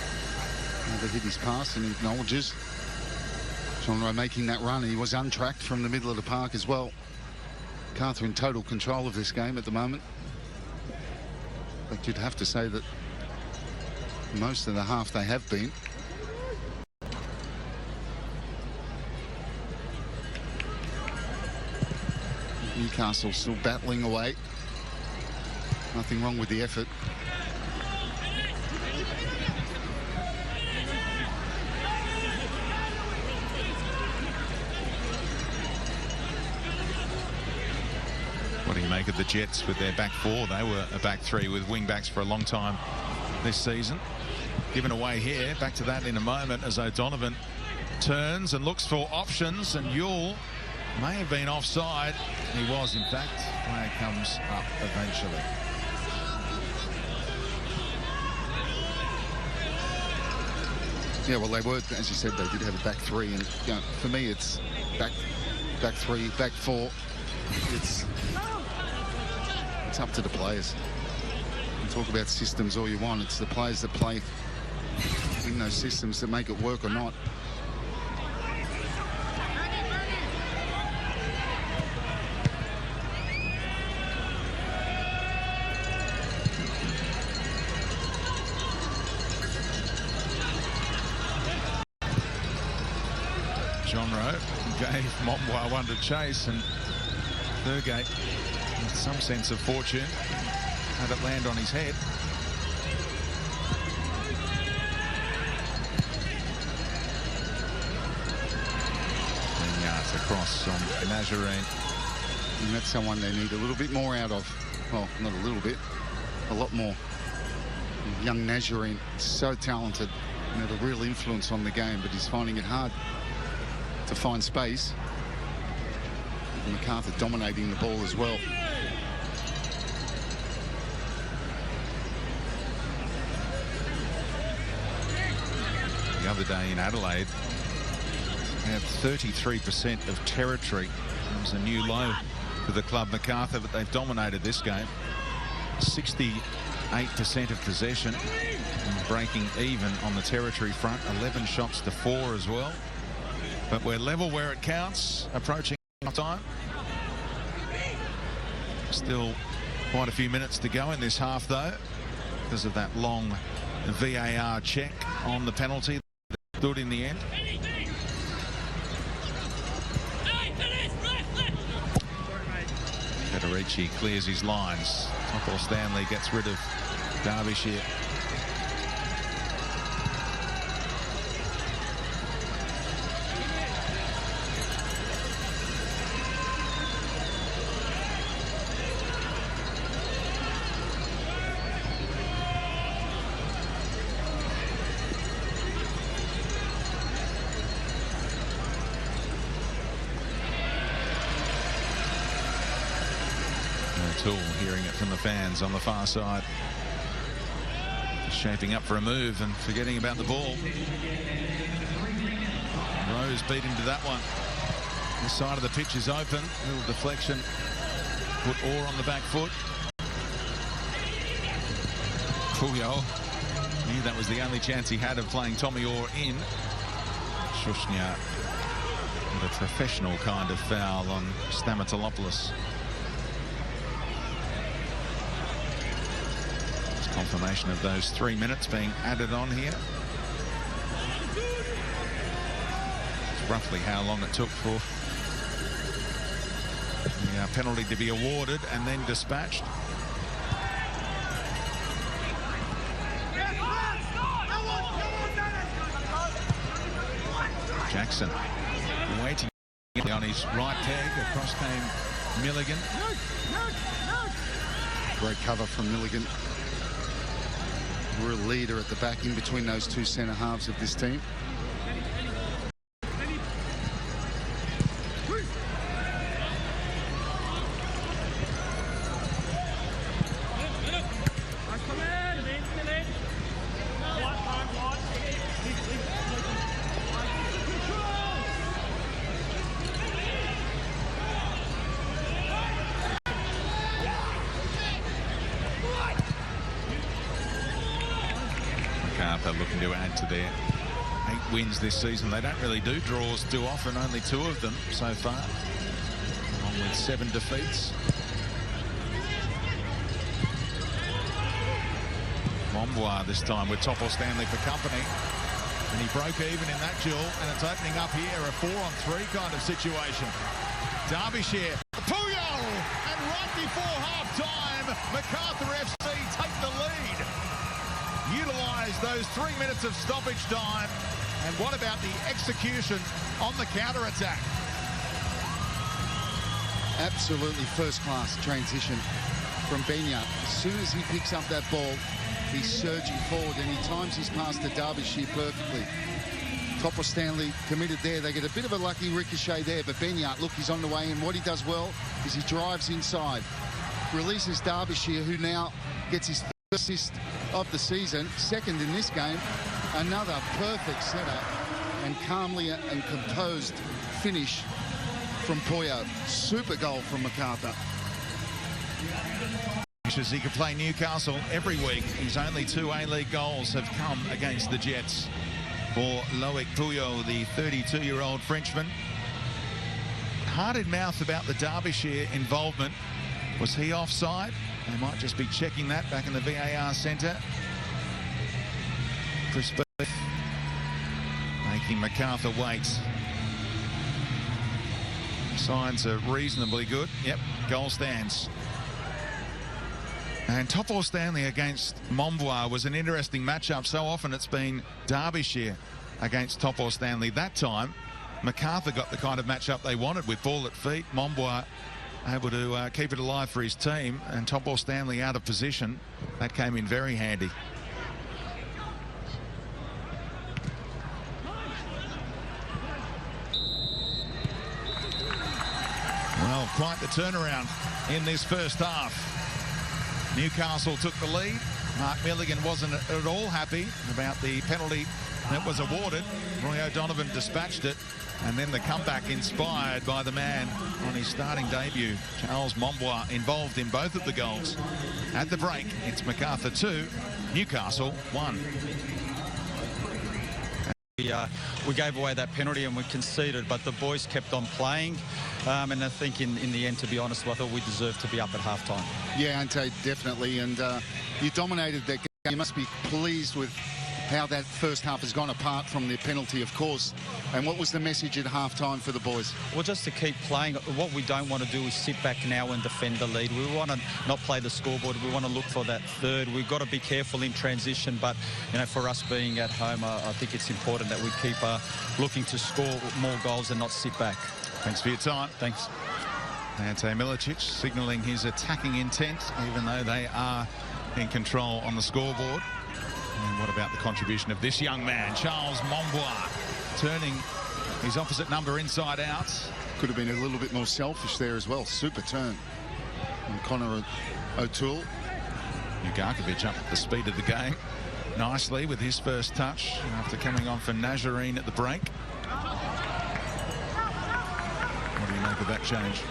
Never hit his pass, and he acknowledges. Jean making that run. He was untracked from the middle of the park as well. Macarthur in total control of this game at the moment. But you'd have to say that most of the half they have been. Newcastle still battling away. Nothing wrong with the effort. What do you make of the Jets with their back four? They were a back three with wing backs for a long time this season. Given away here. Back to that in a moment as O'Donovan turns and looks for options, and Yule may have been offside. He was, in fact. Flag comes up eventually. Yeah, well, they were, as you said, they did have a back three, and you know, for me, it's back three, back four. It's up to the players. You can talk about systems all you want. It's the players that play in those systems that make it work or not. John Rowe gave Mombwa one to chase, and Thurgate, with some sense of fortune, had it land on his head. Across on Nazarene. And that's someone they need a little bit more out of. Well, not a little bit, a lot more. Young Nazarene, so talented and had a real influence on the game, but he's finding it hard to find space. Macarthur dominating the ball as well. The other day in Adelaide, they have 33% of territory. It was a new low for the club, Macarthur, but they've dominated this game. 68% of possession, and breaking even on the territory front. 11 shots to 4 as well. But we're level where it counts, approaching time. Still quite a few minutes to go in this half, though, because of that long VAR check on the penalty that stood in the end. Federici clears his lines. Topor Stanley gets rid of Derbyshire. Tool hearing it from the fans on the far side, shaping up for a move and forgetting about the ball. Rose beat him to that one. This side of the pitch is open. Little deflection, put Orr on the back foot. Puyol knew that was the only chance he had of playing Tommy Orr in. Shushnya with a professional kind of foul on Stamatolopoulos. Confirmation of those 3 minutes being added on here. It's roughly how long it took for the penalty to be awarded and then dispatched. Jackson waiting on his right peg. Across came Milligan. Great cover from Milligan. Real leader at the back in between those two centre halves of this team. Looking to add to their 8 wins this season. They don't really do draws too often, only 2 of them so far, along with 7 defeats. Mombwa this time with Topor Stanley for company, and he broke even in that duel, and it's opening up here a 4-on-3 kind of situation. Derbyshire, Puyol, and right before half-time, Macarthur FC take the lead. Utilise those 3 minutes of stoppage time, and what about the execution on the counter-attack? Absolutely first-class transition from Benyat. As soon as he picks up that ball, he's surging forward, and he times his pass to Derbyshire perfectly. Topor Stanley committed there. They get a bit of a lucky ricochet there, but Benyat, look, he's on the way in. What he does well is he drives inside, releases Derbyshire, who now gets his assist of the season, second in this game. Another perfect setup and calmly and composed finish from Puyol. Super goal from Macarthur. He could play Newcastle every week. His only 2 A-League goals have come against the Jets. For Loic Puyol, the 32-year-old Frenchman. Heart in mouth about the Derbyshire involvement. Was he offside? They might just be checking that back in the VAR centre. Chris Beef making Macarthur wait. Signs are reasonably good. Yep, goal stands. And Topor Stanley against Mombois was an interesting matchup. So often it's been Derbyshire against Topor Stanley. That time, Macarthur got the kind of matchup they wanted with ball at feet. Mombois able to keep it alive for his team, and Topor Stanley out of position. That came in very handy. Well, quite the turnaround in this first half. Newcastle took the lead. Mark Milligan wasn't at all happy about the penalty that was awarded. Roy O'Donovan dispatched it, and then the comeback inspired by the man on his starting debut, Charles Mombois, involved in both of the goals. At the break, it's Macarthur 2, Newcastle 1. We gave away that penalty and we conceded, but the boys kept on playing. And I think in the end, to be honest, I thought we deserved to be up at halftime. Yeah, Ante, definitely. And you dominated that game. You must be pleased with how that first half has gone, apart from the penalty, of course. And what was the message at halftime for the boys? Well, just to keep playing. What we don't want to do is sit back now and defend the lead. We want to not play the scoreboard. We want to look for that third. We've got to be careful in transition, but you know, for us being at home, I think it's important that we keep looking to score more goals and not sit back. Thanks for your time. Thanks. Ante Milicic signalling his attacking intent, even though they are in control on the scoreboard. And what about the contribution of this young man, Charles Mombois, turning his opposite number inside out? Could have been a little bit more selfish there as well. Super turn. And Connor O'Toole. Ugarkovic up at the speed of the game nicely with his first touch after coming on for Nazarene at the break. What do you make of that change?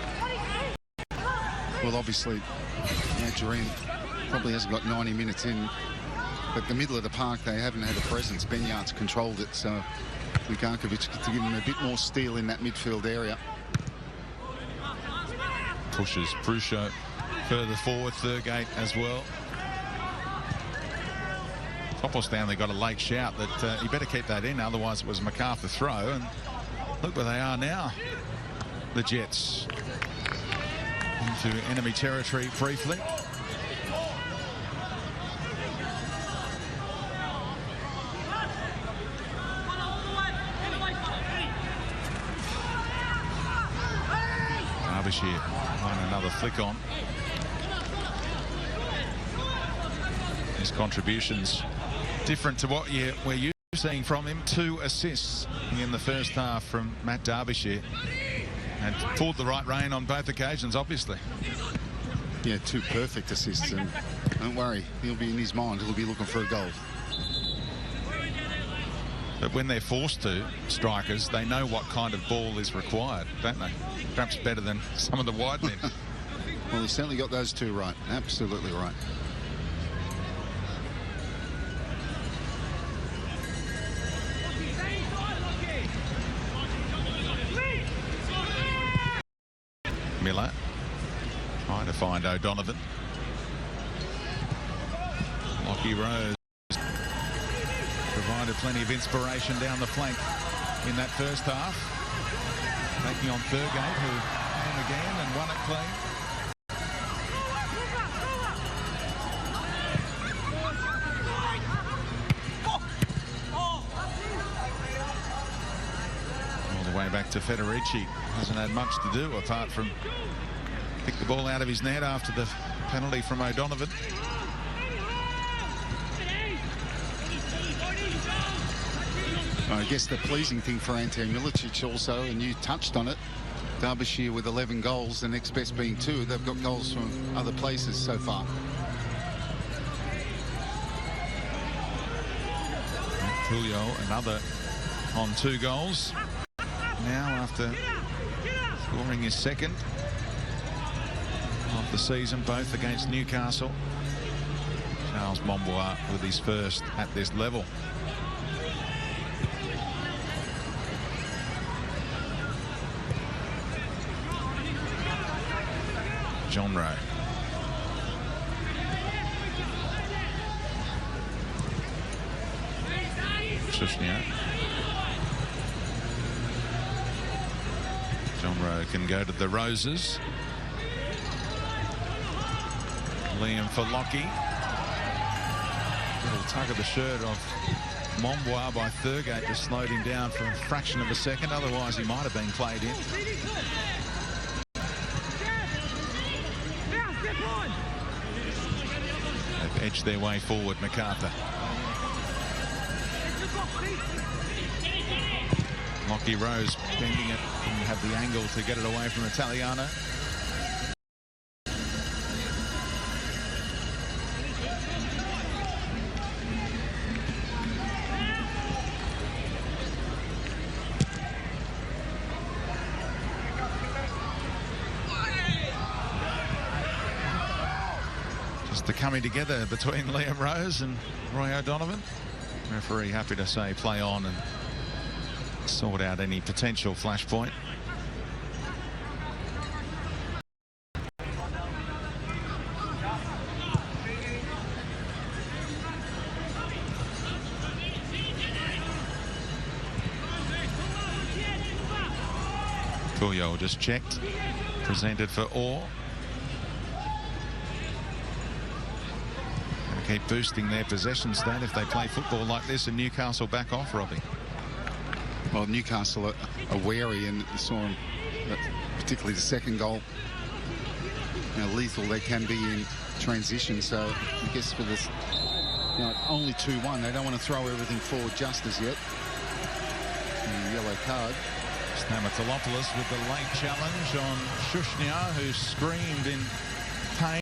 Well, obviously, Nazarene probably hasn't got 90 minutes in. But the middle of the park, they haven't had a presence. Benyart's controlled it, so Ugarkovic to give him a bit more steel in that midfield area. Pushes Prusho further forward, Thurgate as well. Topor Stanley got a late shout that he better keep that in, otherwise it was a Macarthur throw. And look where they are now, the Jets. Into enemy territory briefly. Derbyshire on another flick on. His contributions different to what we're used to seeing from him. 2 assists in the first half from Matt Derbyshire, and pulled the right rein on both occasions, obviously. Yeah, 2 perfect assists, and don't worry, he'll be in his mind. He'll be looking for a goal. But when they're forced to, strikers, they know what kind of ball is required, don't they? Perhaps better than some of the wide men. Well, he certainly got those 2 right. Absolutely right. Miller trying to find O'Donovan. Lockie Rose provided plenty of inspiration down the flank in that first half, taking on Thurgate, who came again and won it clean. All the way back to Federici. Hasn't had much to do apart from pick the ball out of his net after the penalty from O'Donovan. I guess the pleasing thing for Ante Milicic also, and you touched on it, Derbyshire with 11 goals, the next best being 2. They've got goals from other places so far. Julio, another on 2 goals. Now after scoring his second of the season, both against Newcastle. Charles Mombois with his first at this level. John Rowe. Shushnio. John Rowe So can go to the Roses. Liam for Lockie. Little tug of the shirt of Mombois by Thurgate just slowed him down for a fraction of a second. Otherwise, he might have been played in. They've edged their way forward, Macarthur. Lockie Rose bending it and have the angle to get it away from Italiano. Just the coming together between Liam Rose and Roy O'Donovan. Referee happy to say play on and sort out any potential flashpoint. Puyo just checked, presented for Orr. Keep boosting their possession stat if they play football like this, and Newcastle back off, Robbie. Well, Newcastle are wary, and you saw them, particularly the second goal, how lethal they can be in transition. So I guess for this, only 2-1, they don't want to throw everything forward just as yet. And a yellow card. Stamatolopoulos with the late challenge on Shushnia, who screamed in pain.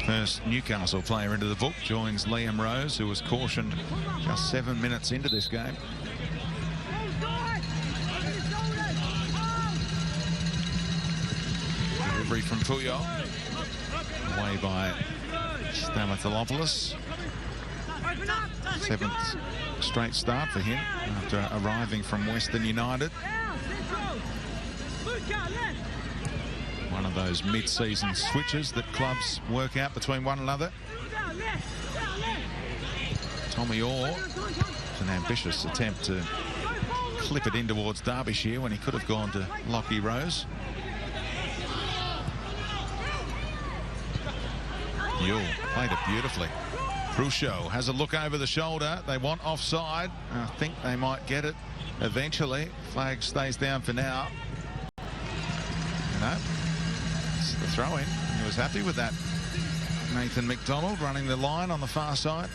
First Newcastle player into the book joins Liam Rose, who was cautioned just 7 minutes into this game. Delivery from Puyo. Away by Stamatolopoulos. 7th straight start for him after arriving from Western United. One of those mid-season switches that clubs work out between one another. Tommy Orr, an ambitious attempt to clip it in towards Derbyshire when he could have gone to Lockie Rose. Yule played it beautifully. Crucio has a look over the shoulder. They want offside. I think they might get it eventually. Flag stays down for now. It's the throw-in. He was happy with that. Nathan McDonald running the line on the far side.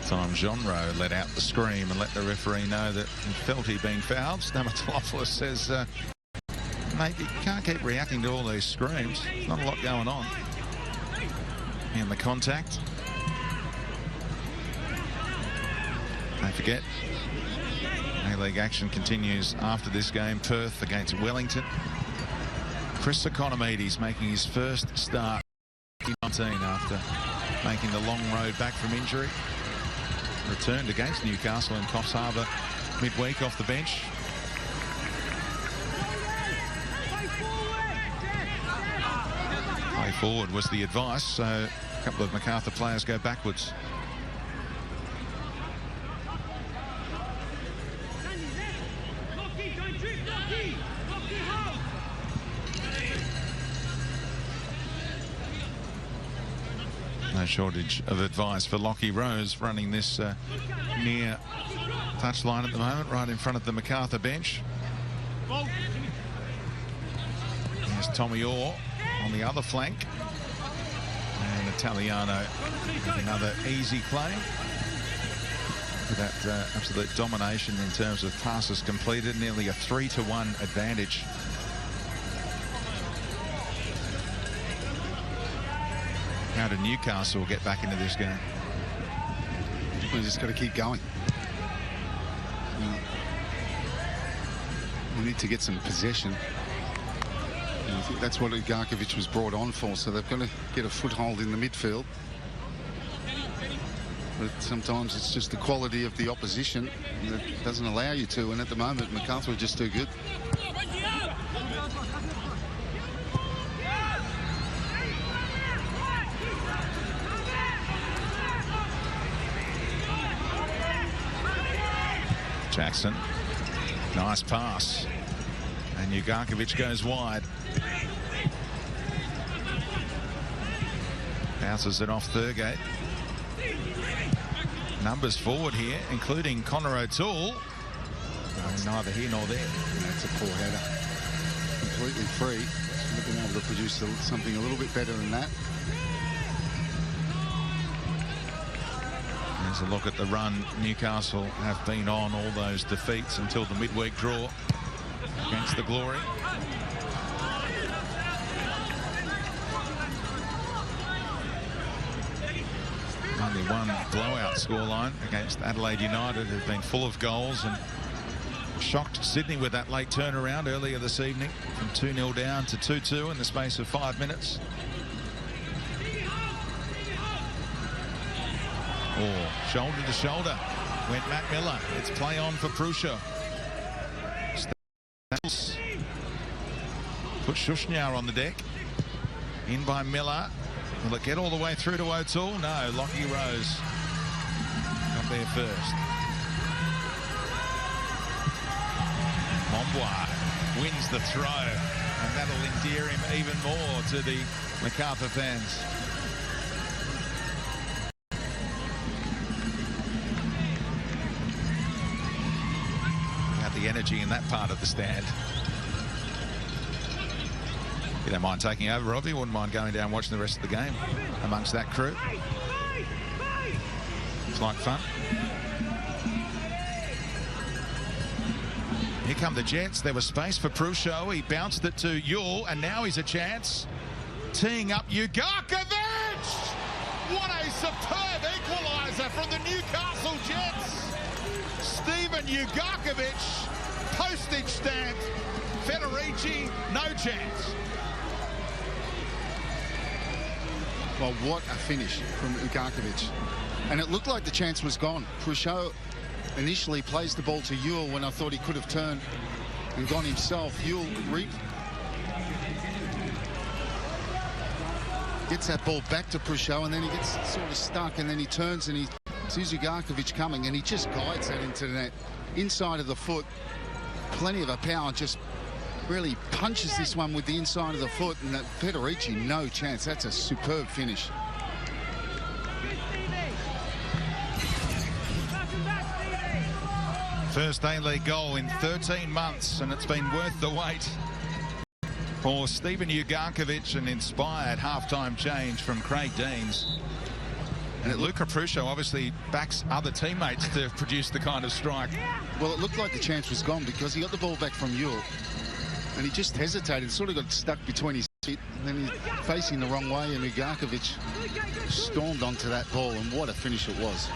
Time Jean-Rowe let out the scream and let the referee know that he felt he'd been fouled. Stamatolopoulos says, mate, you can't keep reacting to all these screams. There's not a lot going on. And the contact. Don't forget, A-League action continues after this game. Perth against Wellington. Chris Economides making his first start in 19 after making the long road back from injury. Returned against Newcastle in Coffs Harbour midweek off the bench. Play forward was the advice, so a couple of Macarthur players go backwards. No shortage of advice for Lockie Rose running this near touchline at the moment, right in front of the Macarthur bench. There's Tommy Orr on the other flank. And Italiano with another easy play. That absolute domination in terms of passes completed, nearly a 3-to-1 advantage. How did Newcastle get back into this game? We just got to keep going. We need to get some possession. And I think that's what Ugarkovic was brought on for, so they've got to get a foothold in the midfield. But sometimes it's just the quality of the opposition that doesn't allow you to, and at the moment Macarthur are just too good. Jackson, nice pass, and Ugarkovic goes wide. Bounces it off Thurgate. Numbers forward here, including Connor O'Toole. Neither here nor there. That's a poor header. Completely free. Should have been able to produce something a little bit better than that. There's a look at the run Newcastle have been on, all those defeats until the midweek draw against the Glory. Only one blowout scoreline against Adelaide United, who've been full of goals and shocked Sydney with that late turnaround earlier this evening from 2-0 down to 2-2 in the space of 5 minutes. Oh, shoulder to shoulder went Matt Miller. It's play on for Prusho. Put Shushnyar on the deck. In by Miller. Will it get all the way through to O'Toole? No, Lockie Rose got there first. Mombois wins the throw, and that'll endear him even more to the Macarthur fans. Got the energy in that part of the stand. You don't mind taking over, Robbie? Wouldn't mind going down and watching the rest of the game amongst that crew. It's like fun. Here come the Jets. There was space for Prusho. He bounced it to Yule, and now he's a chance. Teeing up Ugarkovic! What a superb equaliser from the Newcastle Jets! Stephen Ugarkovic, postage stamp. Federici, no chance. Well, what a finish from Ugarkovic. And it looked like the chance was gone. Prusho initially plays the ball to Yule when I thought he could have turned and gone himself. Yule gets that ball back to Prusho, and then he gets sort of stuck, and then he turns and he sees Ugarkovic coming, and he just guides that into the net. Inside of the foot, plenty of a power, just really punches this one with the inside of the foot, and that Federici, no chance. That's a superb finish. First A-League goal in 13 months, and it's been worth the wait for Stephen Ugarkovic. An inspired half-time change from Craig Deans. And Luca Prusho obviously backs other teammates to produce the kind of strike. Well, it looked like the chance was gone because he got the ball back from Yule, and he just hesitated, sort of got stuck between his feet, and then he's facing the wrong way, and Ugarkovic stormed onto that ball, and what a finish it was.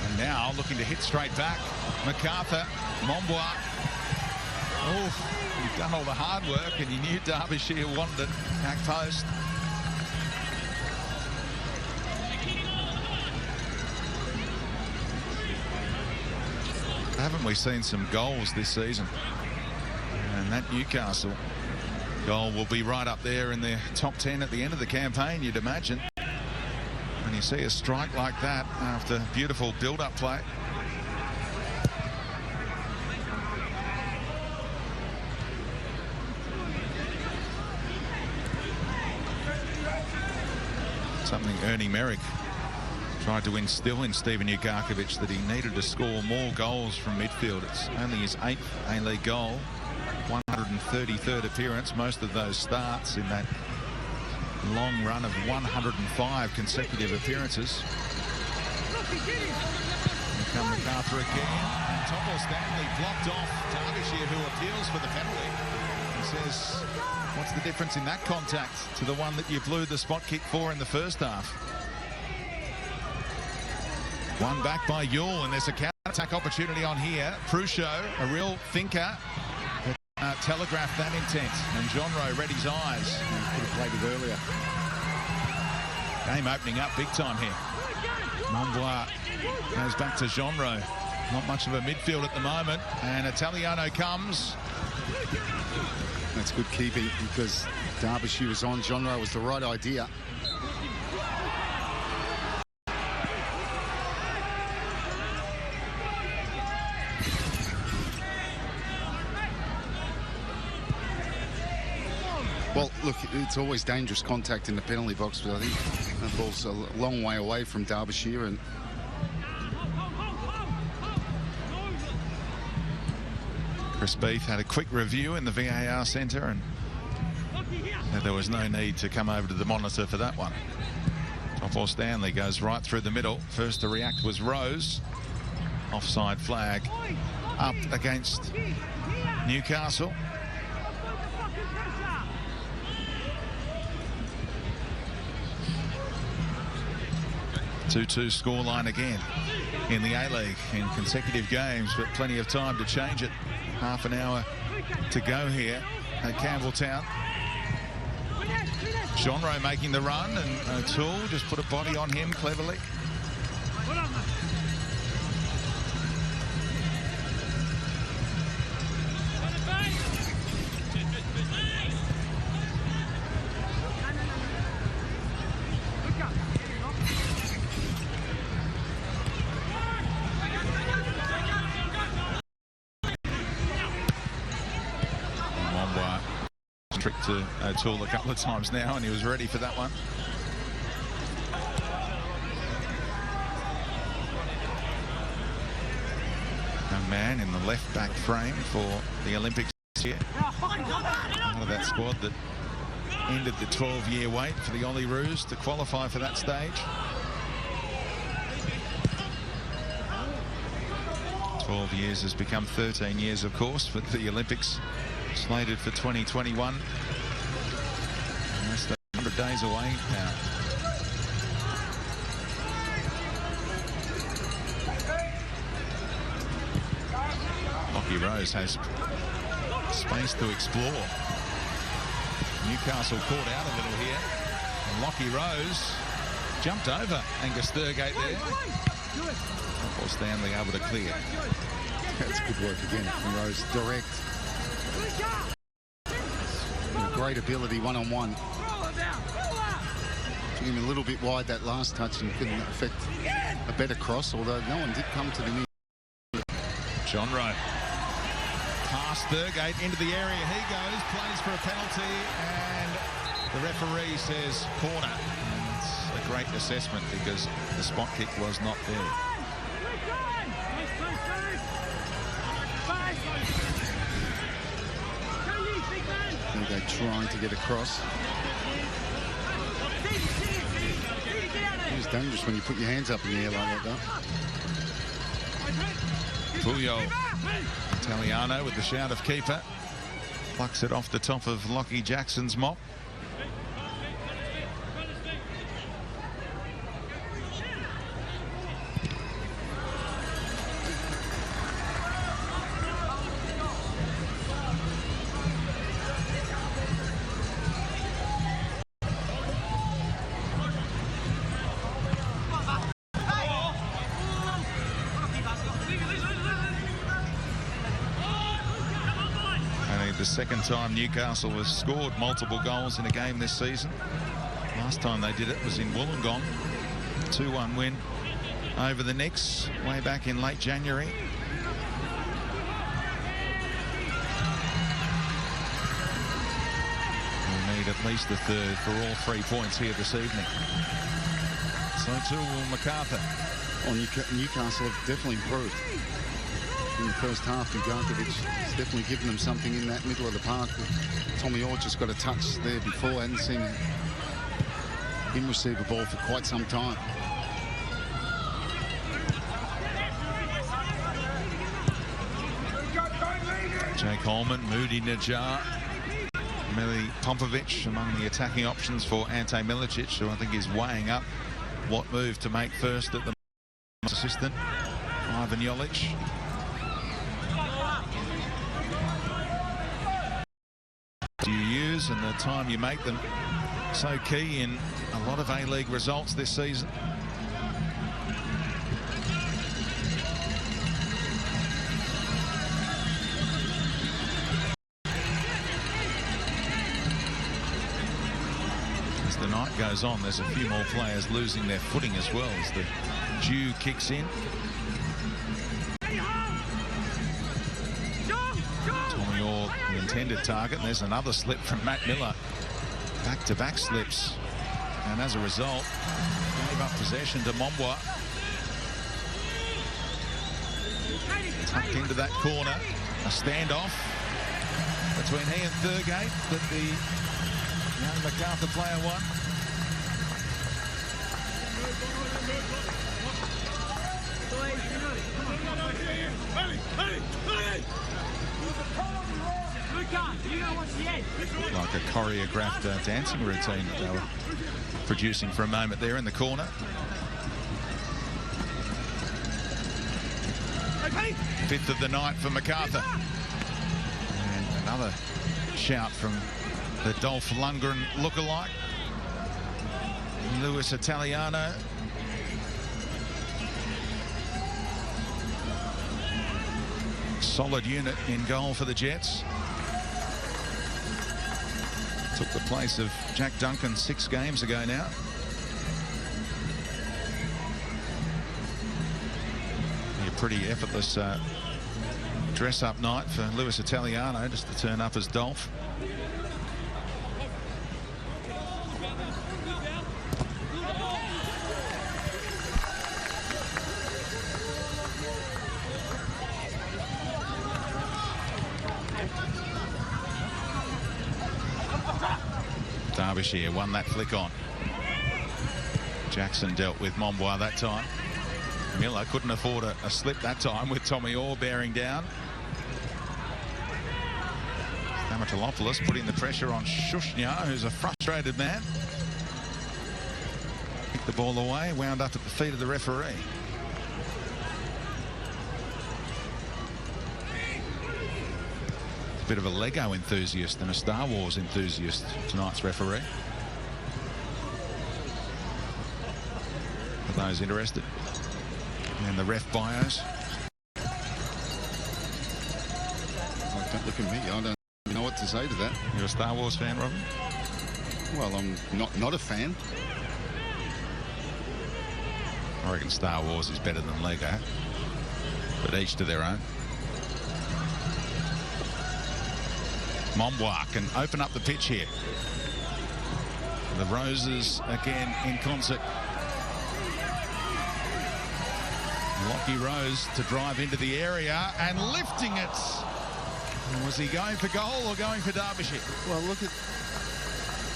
And now looking to hit straight back. Macarthur, Mombois. Oh, he's done all the hard work, and he knew Derbyshire wanted it. Back post. Haven't we seen some goals this season? And that Newcastle goal will be right up there in the top 10 at the end of the campaign, you'd imagine. When you see a strike like that after beautiful build-up play. Something Ernie Merrick tried to instill in Stephen Ugarkovic, that he needed to score more goals from midfield. It's only his 8th A-League goal, 133rd appearance, most of those starts in that long run of 105 consecutive appearances. Here come Macarthur again. And Toppel Stanley blocked off Derbyshire, who appeals for the penalty. He says, what's the difference in that contact to the one that you blew the spot kick for in the first half? One back by Yule, and there's a counter-attack opportunity on here. Prusho, a real thinker, telegraphed that intent, and John Rowe read his eyes. He could have played it earlier. Game opening up big time here. Monbois goes back to John Rowe. Not much of a midfield at the moment, and Italiano comes. That's good keeping because Derbyshire was on. John Rowe was the right idea. Well, look, it's always dangerous contact in the penalty box, but I think that ball's a long way away from Derbyshire. And Chris Beath had a quick review in the VAR centre, and there was no need to come over to the monitor for that one. Toppel Stanley goes right through the middle. First to react was Rose. Offside flag up against Newcastle. 2-2 scoreline again in the A-League in consecutive games, but plenty of time to change it. Half an hour to go here at Campbelltown. John Rowe making the run, and O'Toole just put a body on him cleverly. Trick to O'Toole a couple of times now, and he was ready for that one. Young man in the left back frame for the Olympics here. Part of that squad that ended the 12-year wait for the Olyroos to qualify for that stage. 12 years has become 13 years, of course, but the Olympics slated for 2021. Almost 100 days away now. Lockie Rose has space to explore. Newcastle caught out a little here. And Lockie Rose jumped over Angus Thurgate there. Toppel Stanley able to clear. That's good work again from Rose. Direct. Great ability one-on-one. Took him a little bit wide that last touch and couldn't affect a better cross, although no one did come to the knee. John Rowe. Past Thurgate into the area. He goes, plays for a penalty, and the referee says corner. And it's a great assessment because the spot kick was not there. They're trying to get across. It's dangerous when you put your hands up in the air like that. Puyol. Italiano with the shout of keeper. Plucks it off the top of Lockie Jackson's mop. The second time Newcastle has scored multiple goals in a game this season. Last time they did it was in Wollongong. 2-1 win over the Knicks way back in late January. We'll need at least a third for all 3 points here this evening. So too will Macarthur. Well, Newcastle have definitely improved. In the first half, Ugarkovic has definitely given them something in that middle of the park. Tommy Orr just got a touch there before. I hadn't seen him receive a ball for quite some time. Jake Holman, Moody Najjar, Mili Pompovic among the attacking options for Ante Milicic, who I think is weighing up what move to make first at the assistant. Ivan Jolic. Do you use and the time you make them so key in a lot of A-League results this season. As the night goes on, there's a few more players losing their footing as well as the dew kicks in. Tommy Orr, the intended target, and there's another slip from Matt Miller. Back-to-back slips, and as a result, gave up possession to Mombois. Tucked into that corner, a standoff between he and Thurgate that the young Macarthur player won. Like a choreographed dancing routine that they were producing for a moment there in the corner. Fifth of the night for Macarthur. And another shout from the Dolph Lundgren lookalike, Luis Italiano. Solid unit in goal for the Jets. Took the place of Jack Duncan 6 games ago now. A pretty effortless dress-up night for Luis Italiano just to turn up as Dolph. Derbyshire won that flick on. Jackson dealt with Mombois that time. Miller couldn't afford a slip that time with Tommy Orr bearing down. Stamatolopoulos putting the pressure on Shushnya, who's a frustrated man. Kicked the ball away, wound up at the feet of the referee. Bit of a Lego enthusiast and a Star Wars enthusiast, tonight's referee. For those interested. And the ref bios. Oh, don't look at me. I don't know what to say to that. You're a Star Wars fan, Robin? Well, I'm not a fan. I reckon Star Wars is better than Lego. But each to their own. Mombois can open up the pitch here. The Roses again in concert. Lockie Rose to drive into the area and lifting it. Was he going for goal or going for Derbyshire? Well, look at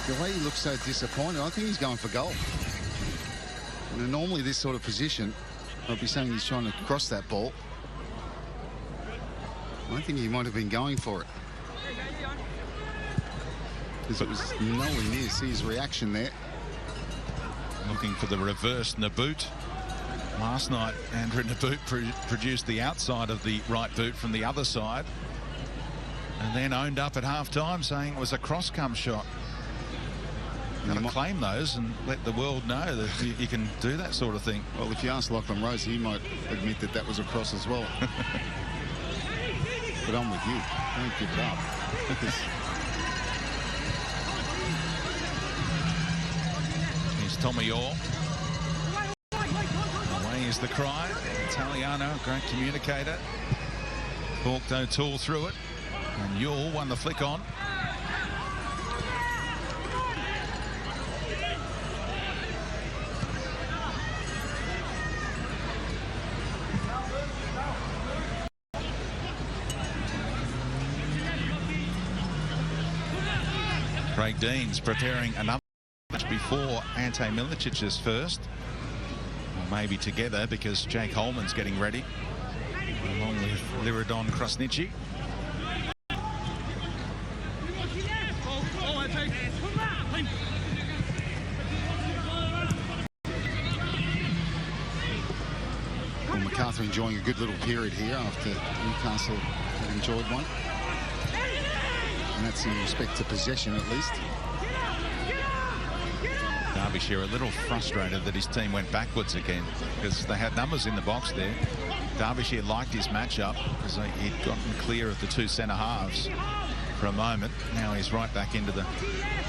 the way he looks so disappointed. I think he's going for goal. And normally this sort of position, I'd be saying he's trying to cross that ball. I think he might have been going for it. Because it was nowhere near. See his reaction there. Looking for the reverse Naboot. Last night, Andrew Naboot produced the outside of the right boot from the other side. And then owned up at half-time saying it was a cross-come shot. Got to claim those and let the world know that you can do that sort of thing. Well, if you ask Lachlan Rose, he might admit that that was a cross as well. But I'm with you. Don't give it up. Tommy Orr. Away is the cry. Italiano, great communicator. Hawked O'Toole through it. And Yule won the flick on. Craig Dean's preparing another before Ante Milicic's first, or maybe together because Jake Holman's getting ready along with Liridon Krasniqi. Macarthur enjoying a good little period here after Newcastle enjoyed one. And that's in respect to possession, at least. Derbyshire a little frustrated that his team went backwards again because they had numbers in the box there. Derbyshire liked his matchup because he'd gotten clear of the two centre halves for a moment. Now he's right back into the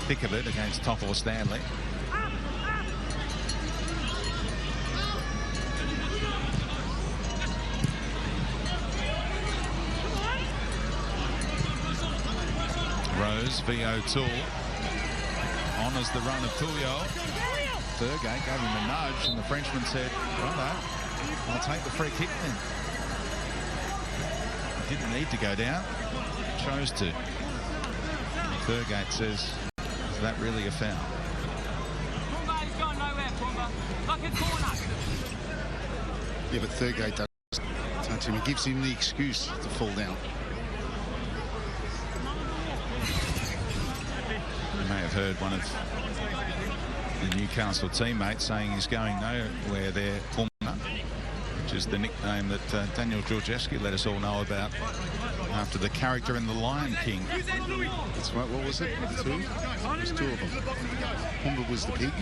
thick of it against Toffel Stanley. Rose v. O'Toole honours the run of Puyol. Thurgate gave him a nudge and the Frenchman said, righto, I'll take the free kick then. Didn't need to go down, chose to. Thurgate says, is that really a foul? Yeah, but Thurgate does touch him. He gives him the excuse to fall down. You may have heard one of the Newcastle teammates saying he's going nowhere there, which is the nickname that Daniel Georgievski let us all know about after the character in The Lion King. That's right, what was it? Two? It was two of them. Pumba was the pig.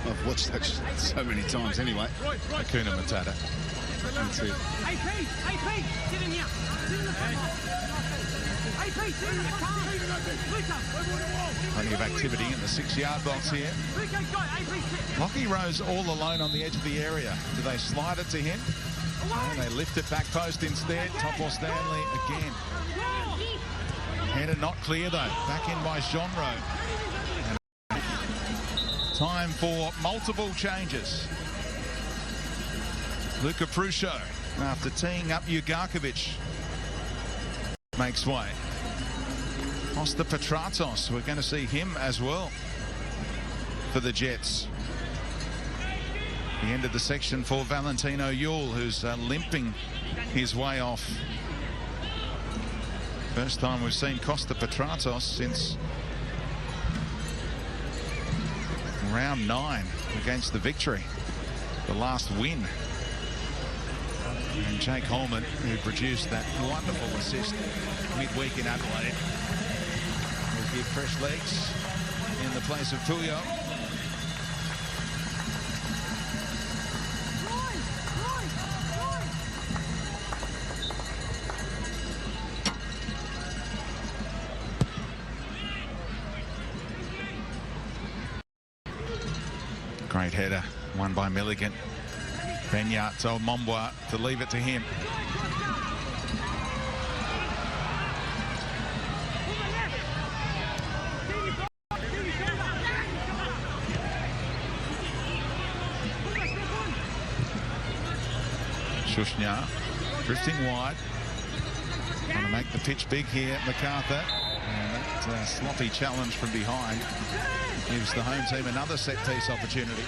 I've watched that so many times anyway. Hakuna Matata. That's it. Get in here. Plenty of activity in the 6-yard box here. Lockie Rose all alone on the edge of the area. Do they slide it to him? No, they lift it back post instead. Toffel Stanley again. Header not clear though. Back in by Genro. Time for multiple changes. Luka Prusho, after teeing up Ugarkovic, makes way. Costa Petratos, we're going to see him as well for the Jets. The end of the section for Valentino Yule, who's limping his way off. First time we've seen Costa Petratos since round 9 against the Victory, the last win. And Jake Holman, who produced that wonderful assist midweek in Adelaide, will give fresh legs in the place of Puyol. Great header, won by Milligan. Benyat told Mombois to leave it to him. Shushnya drifting wide. Trying to make the pitch big here, Macarthur. And that sloppy challenge from behind gives the home team another set-piece opportunity.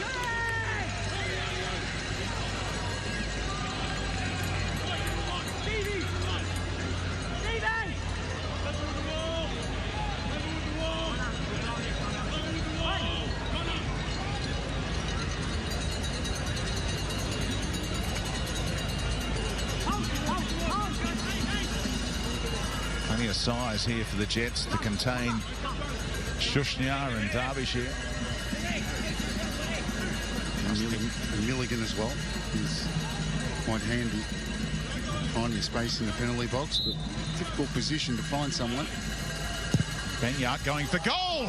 Plenty of size here for the Jets to contain Shushnya and Derbyshire. And Milligan as well. He's quite handy finding space in the penalty box, but difficult position to find someone. Benyat going for goal.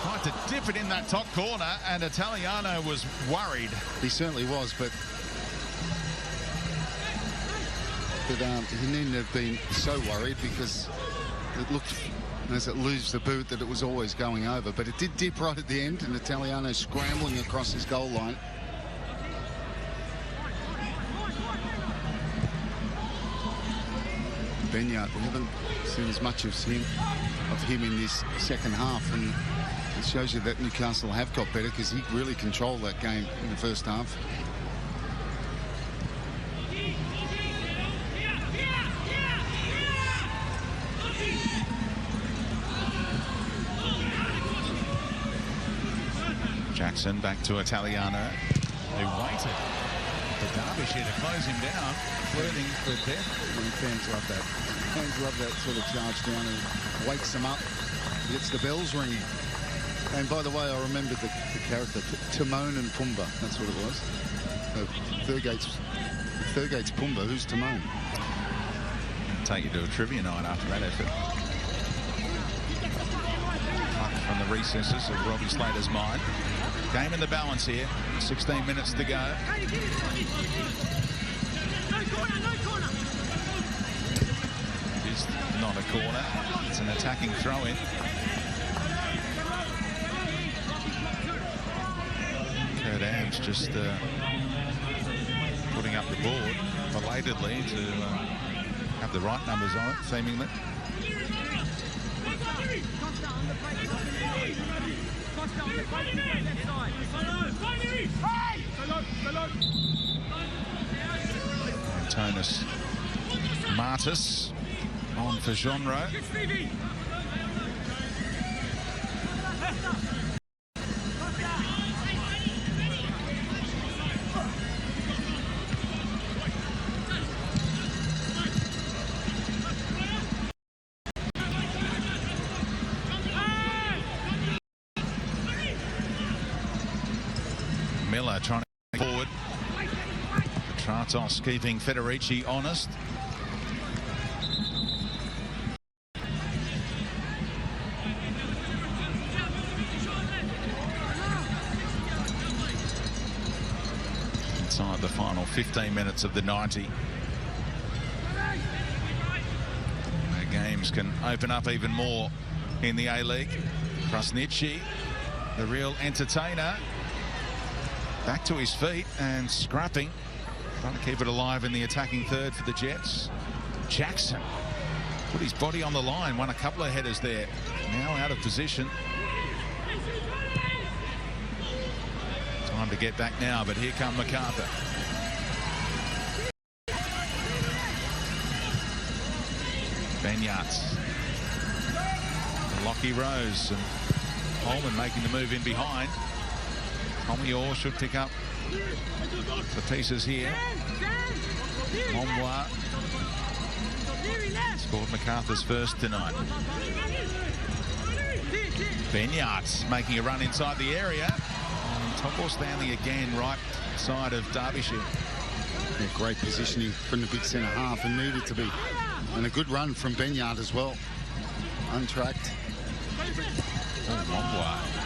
Tried to dip it in that top corner, and Italiano was worried. He certainly was, but he needn't have been so worried because it looked, as it leaves the boot, that it was always going over. But it did dip right at the end, and Italiano scrambling across his goal line. Benyat, we haven't seen as much of him in this second half, and it shows you that Newcastle have got better because he really controlled that game in the first half. Jackson back to Italiano, who waited For Derbyshire to close him down, flirting with death. And fans love that. Fans love that sort of charge down and wakes them up, gets the bells ringing. And by the way, I remembered the character, Timon and Pumbaa. That's what it was. So Thurgate's Pumbaa. Who's Timon? Take you to a trivia night after that effort. From the recesses of Robbie Slater's mind. Game in the balance here. 16 minutes to go. It's not a corner. It's an attacking throw-in. Kurt Am's just putting up the board belatedly to have the right numbers on it, seemingly. Antonis Martis on for Genre. Miller trying to forward. Tratos keeping Federici honest. Inside the final 15 minutes of the 90. The games can open up even more in the A-League. Krasniqi, the real entertainer, back to his feet and scrapping, trying to keep it alive in the attacking third for the Jets. Jackson put his body on the line, won a couple of headers there. Now out of position. Time to get back now, but here come Macarthur. Benyards. Lockie Rose and Holman making the move in behind. Tommy Orr should pick up the pieces here. Mombois scored Macarthur's first tonight. Benyards making a run inside the area. And Topor Stanley again right side of Derbyshire. Yeah, great positioning from the big centre half and needed to be. And a good run from Benyard as well. Untracked. Oh, Mombois.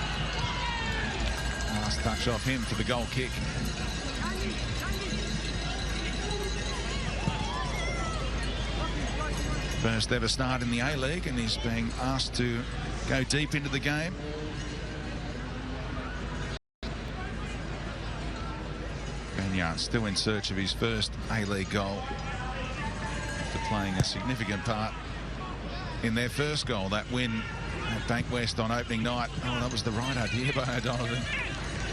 Nice touch off him for the goal kick. First ever start in the A-League, and he's being asked to go deep into the game. Benyard still in search of his first A-League goal after playing a significant part in their first goal, that win at Bankwest on opening night. Oh, that was the right idea by O'Donovan.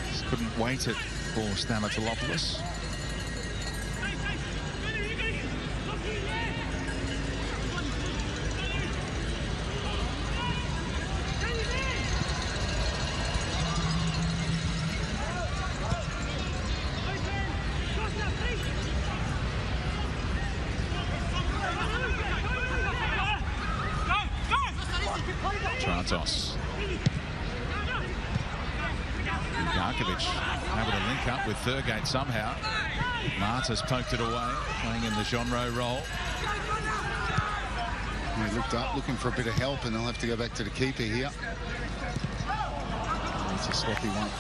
Just couldn't wait it for Stamatolopoulos. Tratos. Garkovic able to link up with Thurgate somehow. Martis poked it away, playing in the Genre role. He looked up, looking for a bit of help, and they'll have to go back to the keeper here. It's a sloppy one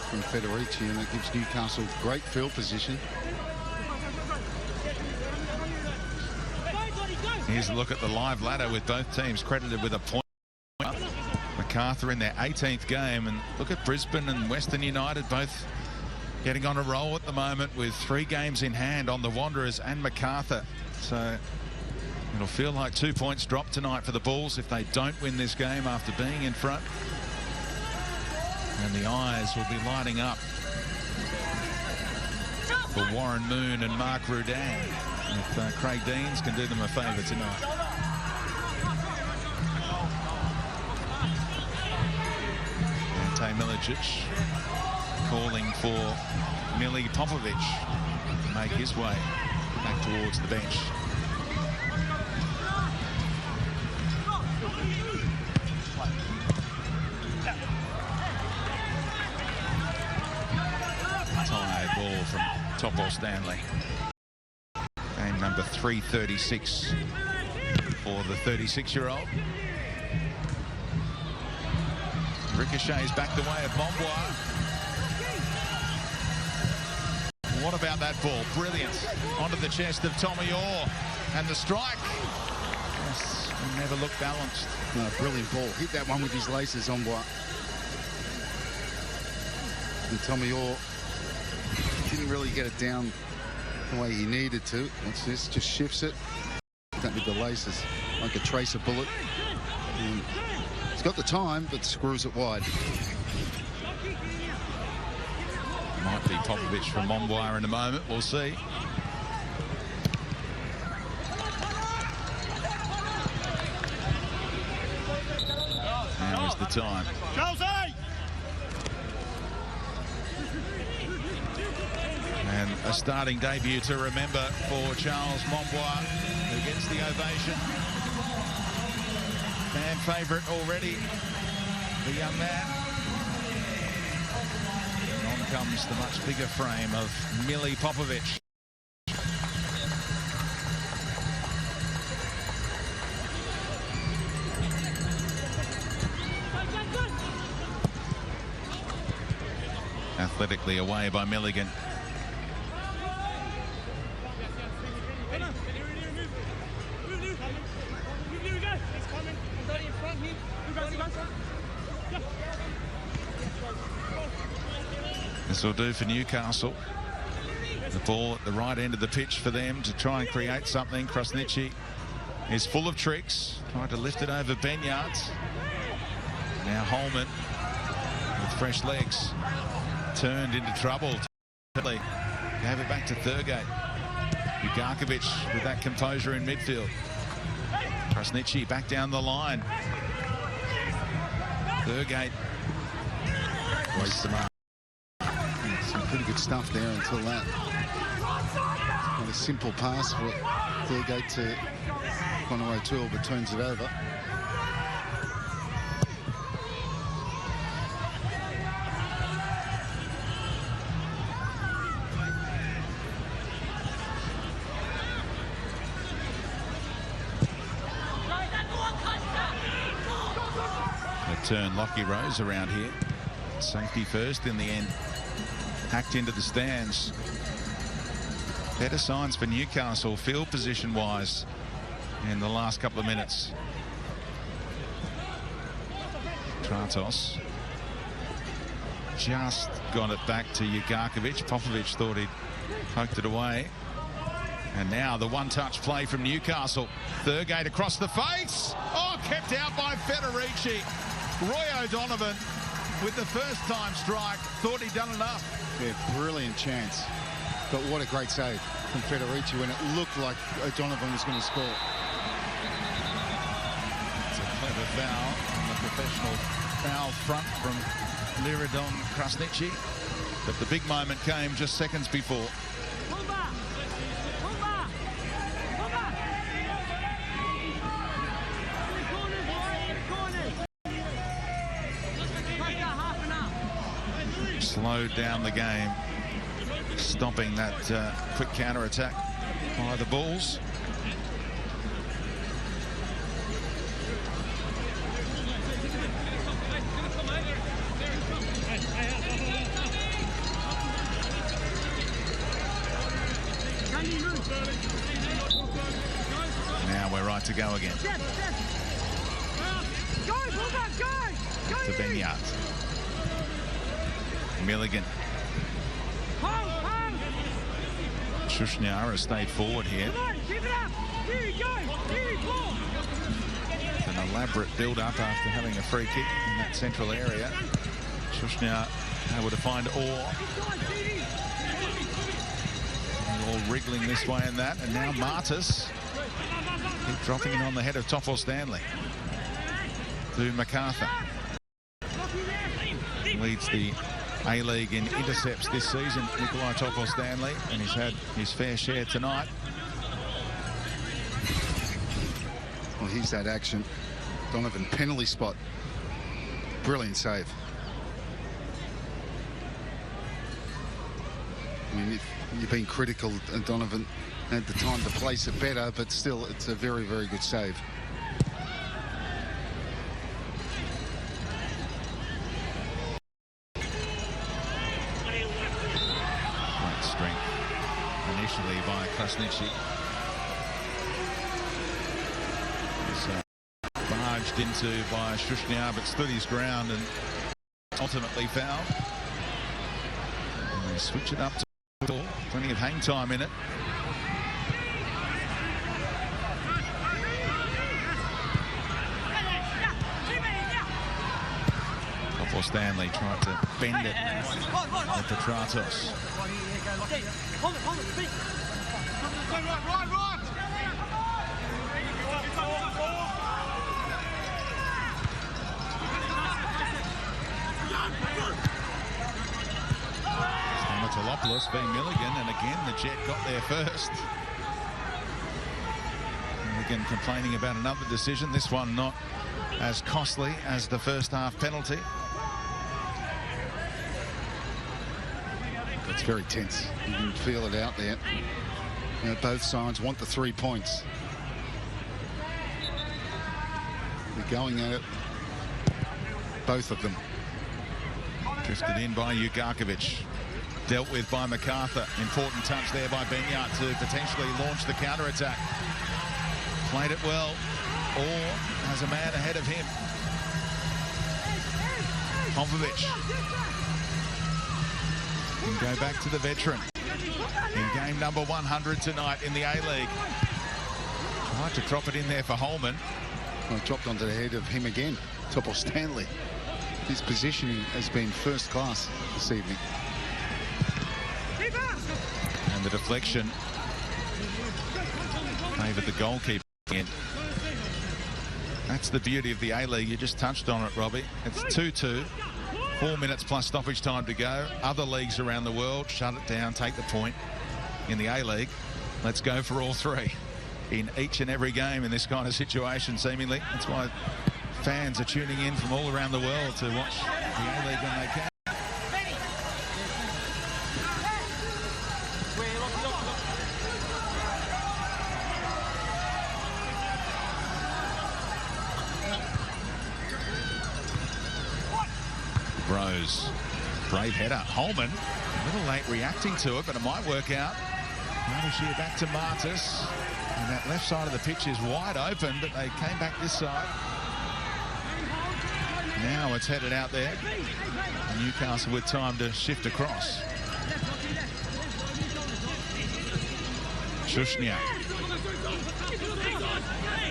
from Federici, and it gives Newcastle great field position. Here's a look at the live ladder with both teams credited with a point. Macarthur in their 18th game, and look at Brisbane and Western United both getting on a roll at the moment with 3 games in hand on the Wanderers and Macarthur. So it'll feel like 2 points drop tonight for the Bulls if they don't win this game after being in front. And the eyes will be lighting up for Warren Moon and Mark Rudan if Craig Deans can do them a favour tonight. Milicic calling for Mili Popovic. to make his way back towards the bench. Tie ball from Topol Stanley. Game number 336 for the 36-year-old. Ricochets back the way of Momboir. What about that ball? Brilliant. Onto the chest of Tommy Orr. And the strike. Yes, he never looked balanced. No, brilliant ball. Hit that one with his laces, Momboir. And Tommy Orr didn't really get it down the way he needed to. What's this? Just shifts it. That with the laces, like a tracer bullet. And he's got the time, but screws it wide. Might be Popovich from Momboir in a moment. We'll see. Now is the time. And a starting debut to remember for Charles Momboir, who gets the ovation. Fan favourite already, the young man. And on comes the much bigger frame of Millie Popovich. Athletically away by Milligan. This will do for Newcastle. The ball at the right end of the pitch for them to try and create something. Krasniqi is full of tricks. Tried to lift it over Benyards. Now Holman with fresh legs. Turned into trouble. Gave it back to Thurgate. Ugarkovic with that composure in midfield. Krasniqi back down the line. Thurgate wastes the mark. Some pretty good stuff there until that. Not a simple pass for Thurgate to Conaway Toole, but turns it over. Turn Lockie Rose around here. Safety first in the end. Hacked into the stands. Better signs for Newcastle field position wise in the last couple of minutes. Tratos just got it back to Ugarkovic. Popovich thought he'd poked it away. And now the one-touch play from Newcastle. Thurgate across the face. Oh, kept out by Federici. Roy O'Donovan with the first-time strike. Thought he'd done enough. Yeah, brilliant chance. But what a great save from Federici when it looked like O'Donovan was going to score. It's a clever foul on the professional foul front from Liridon Krasniqi. But the big moment came just seconds before. Slowed down the game, stopping that quick counter-attack by the Bulls. Now we're right to go again. To Benyards. Milligan. Shushnyar has stayed forward here. It's an elaborate build-up after having a free kick in that central area. Shushnyar able to find Orr. All wriggling this way and that. And now Martis keep dropping it on the head of Topol Stanley. To Macarthur. Leads the A-League in intercepts this season, Nikolai Topor-Stanley, and he's had his fair share tonight. Well, here's that action. Donovan, penalty spot. Brilliant save. I mean, you've been critical, Donovan had the time to place it better, but still, it's a very, very good save. Great strength initially by Krasniqi. Barged into by Shushnia, but stood his ground and ultimately fouled. And they switch it up to plenty of hang time in it. Topor-Stanley tried to bend it at Petratos. Stamatolopoulos v. Milligan, and again the Jet got there first. Milligan complaining about another decision, this one not as costly as the first half penalty. It's very tense. You can feel it out there. You know, both sides want the 3 points. They're going at it, both of them. Drifted in by Ugarkovic. Dealt with by Macarthur. Important touch there by Benyard to potentially launch the counter-attack. Played it well. Orr has a man ahead of him. Popovic can go back to the veteran in game number 100 tonight in the A-League. Tried to drop it in there for Holman. Well, it dropped onto the head of him again, Topor-Stanley. His positioning has been first class this evening. And the deflection favoured the goalkeeper again. That's the beauty of the A-League. You just touched on it, Robbie. It's 2-2. 4 minutes plus stoppage time to go. Other leagues around the world shut it down, take the point. In the A-League, let's go for all three in each and every game in this kind of situation, seemingly. That's why fans are tuning in from all around the world to watch the A-League when they can. Rose, brave header. Holman, a little late reacting to it, but it might work out. Derbyshire back to Martis, and that left side of the pitch is wide open, but they came back this side. Now it's headed out there. Newcastle with time to shift across. Shushnia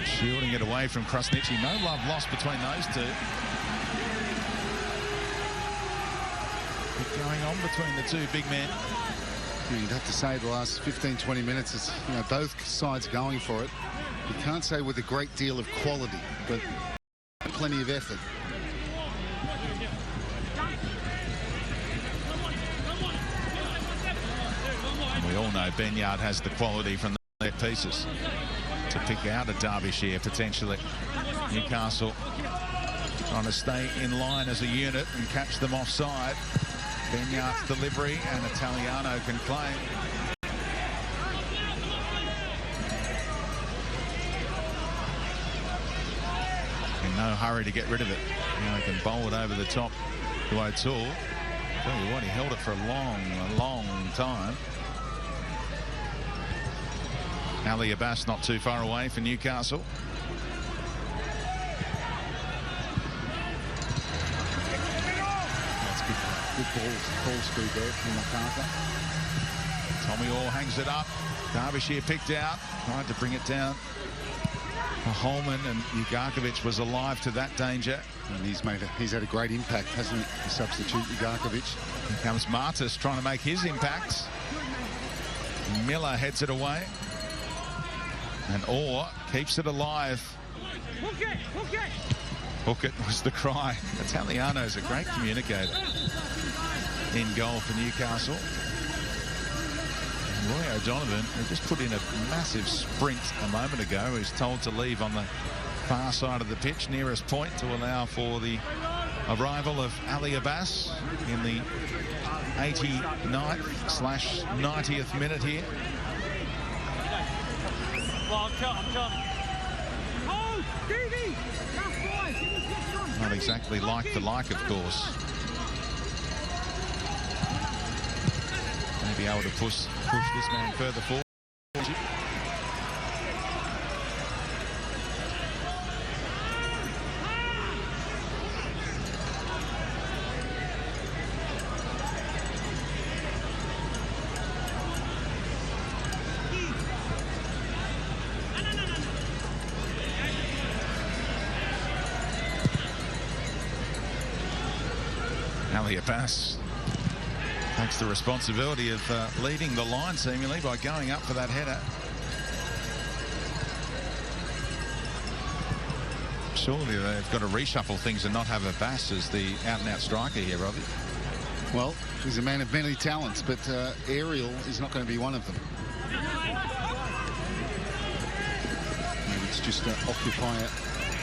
shielding it away from Krasniqi. No love lost between those two. Going on between the two big men. You'd have to say the last 15-20 minutes is, you know, both sides going for it. You can't say with a great deal of quality, but plenty of effort. And we all know Benyard has the quality from the set pieces to pick out a Derbyshire potentially. Newcastle trying to stay in line as a unit and catch them offside. Benyard's delivery, and Italiano can claim. In no hurry to get rid of it. Now he can bowl it over the top to O'Toole. Tell you what, he held it for a long time. Ali Abbas not too far away for Newcastle. Good ball speed there from Macarthur. Tommy Orr hangs it up. Derbyshire picked out. Tried to bring it down for Holman, and Ugarkovic was alive to that danger. And he's had a great impact, hasn't he, the substitute Ugarkovic. Here comes Martis trying to make his impact. Miller heads it away. And Orr keeps it alive. Hook it was the cry. Italiano's a great communicator. in goal for Newcastle. And Roy O'Donovan, who just put in a massive sprint a moment ago, is told to leave on the far side of the pitch, nearest point, to allow for the arrival of Ali Abbas in the 89th/90th minute here. Not exactly like for like, of course. Maybe able to push this man further forward. Ali Abbas takes the responsibility of leading the line seemingly by going up for that header. Surely they've got to reshuffle things and not have Abbas as the out-and-out striker here, Robbie. Well, he's a man of many talents, but aerial is not going to be one of them. Maybe it's just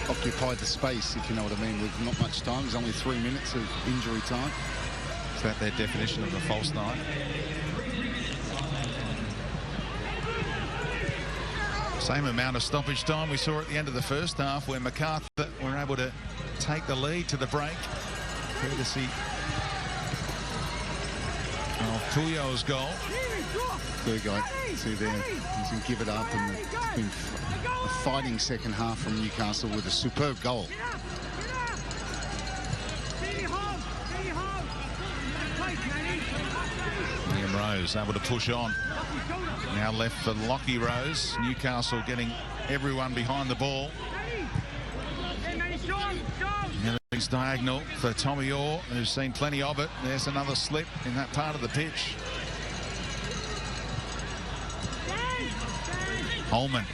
occupy the space, if you know what I mean, with not much time. There's only 3 minutes of injury time. Is that their definition of a false nine? Same amount of stoppage time we saw at the end of the first half, where Macarthur were able to take the lead to the break, courtesy of Puyo's goal. Third guy, see there, he's going to give it up, and it's been a fighting second half from Newcastle with a superb goal. Liam Rose able to push on. Now left for Lockie Rose. Newcastle getting everyone behind the ball. He's diagonal for Tommy Orr, who's seen plenty of it. There's another slip in that part of the pitch. Holman,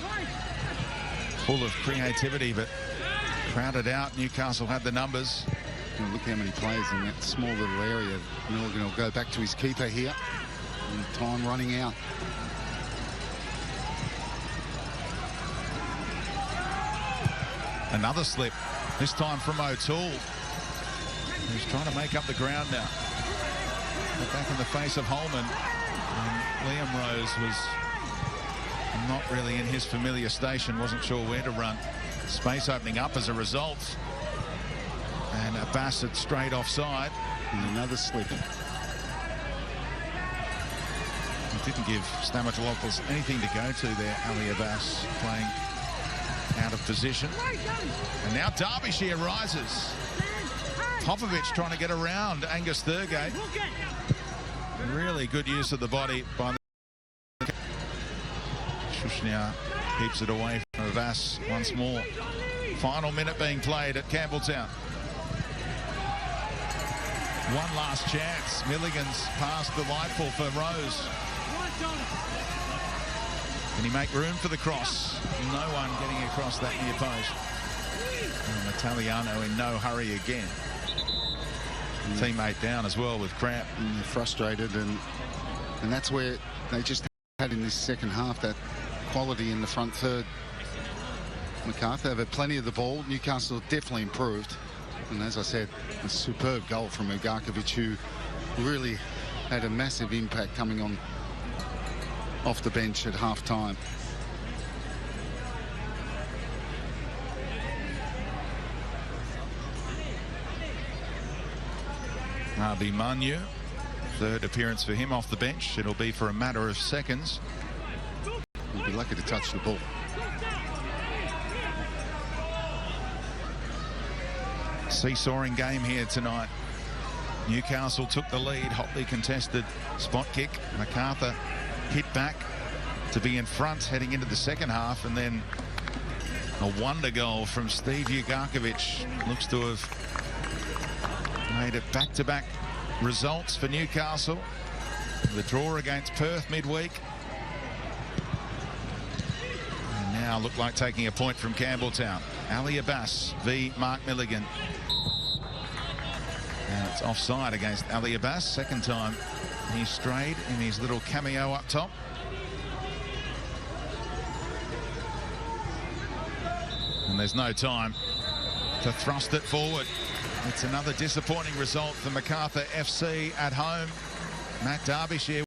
full of creativity, but crowded out. Newcastle had the numbers. Look how many players in that small little area. Milligan will go back to his keeper here. And time running out. Another slip, this time from O'Toole, who's trying to make up the ground now. But back in the face of Holman. And Liam Rose was not really in his familiar station, wasn't sure where to run. Space opening up as a result. And Abbas had straight offside. And another slip. It didn't give Stamatolopoulos anything to go to there. Ali Abbas playing out of position. And now Derbyshire rises. Popovic trying to get around Angus Thurgate. Really good use of the body by the... Shushnia keeps it away from Abbas once more. Final minute being played at Campbelltown. One last chance. Milligan's pass delightful for Rose. Can he make room for the cross? No one getting across that near post. And Italiano in no hurry again. Teammate down as well with cramp. And they're frustrated, and that's where they just had in this second half that quality in the front third. Macarthur have had plenty of the ball. Newcastle definitely improved. And as I said, a superb goal from Ugarkovic, who really had a massive impact coming on off the bench at half-time. Harvey Manu, third appearance for him off the bench. It'll be for a matter of seconds. He'll be lucky to touch the ball. Seesawing game here tonight. Newcastle took the lead, hotly contested spot kick. Macarthur hit back to be in front heading into the second half, and then a wonder goal from Steve Ugarkovic looks to have made it back-to-back results for Newcastle. The draw against Perth midweek. And now look like taking a point from Campbelltown. Ali Abbas v Mark Milligan. And it's offside against Ali Abbas. Second time he strayed in his little cameo up top. And there's no time to thrust it forward. It's another disappointing result for Macarthur FC at home. Matt Derbyshire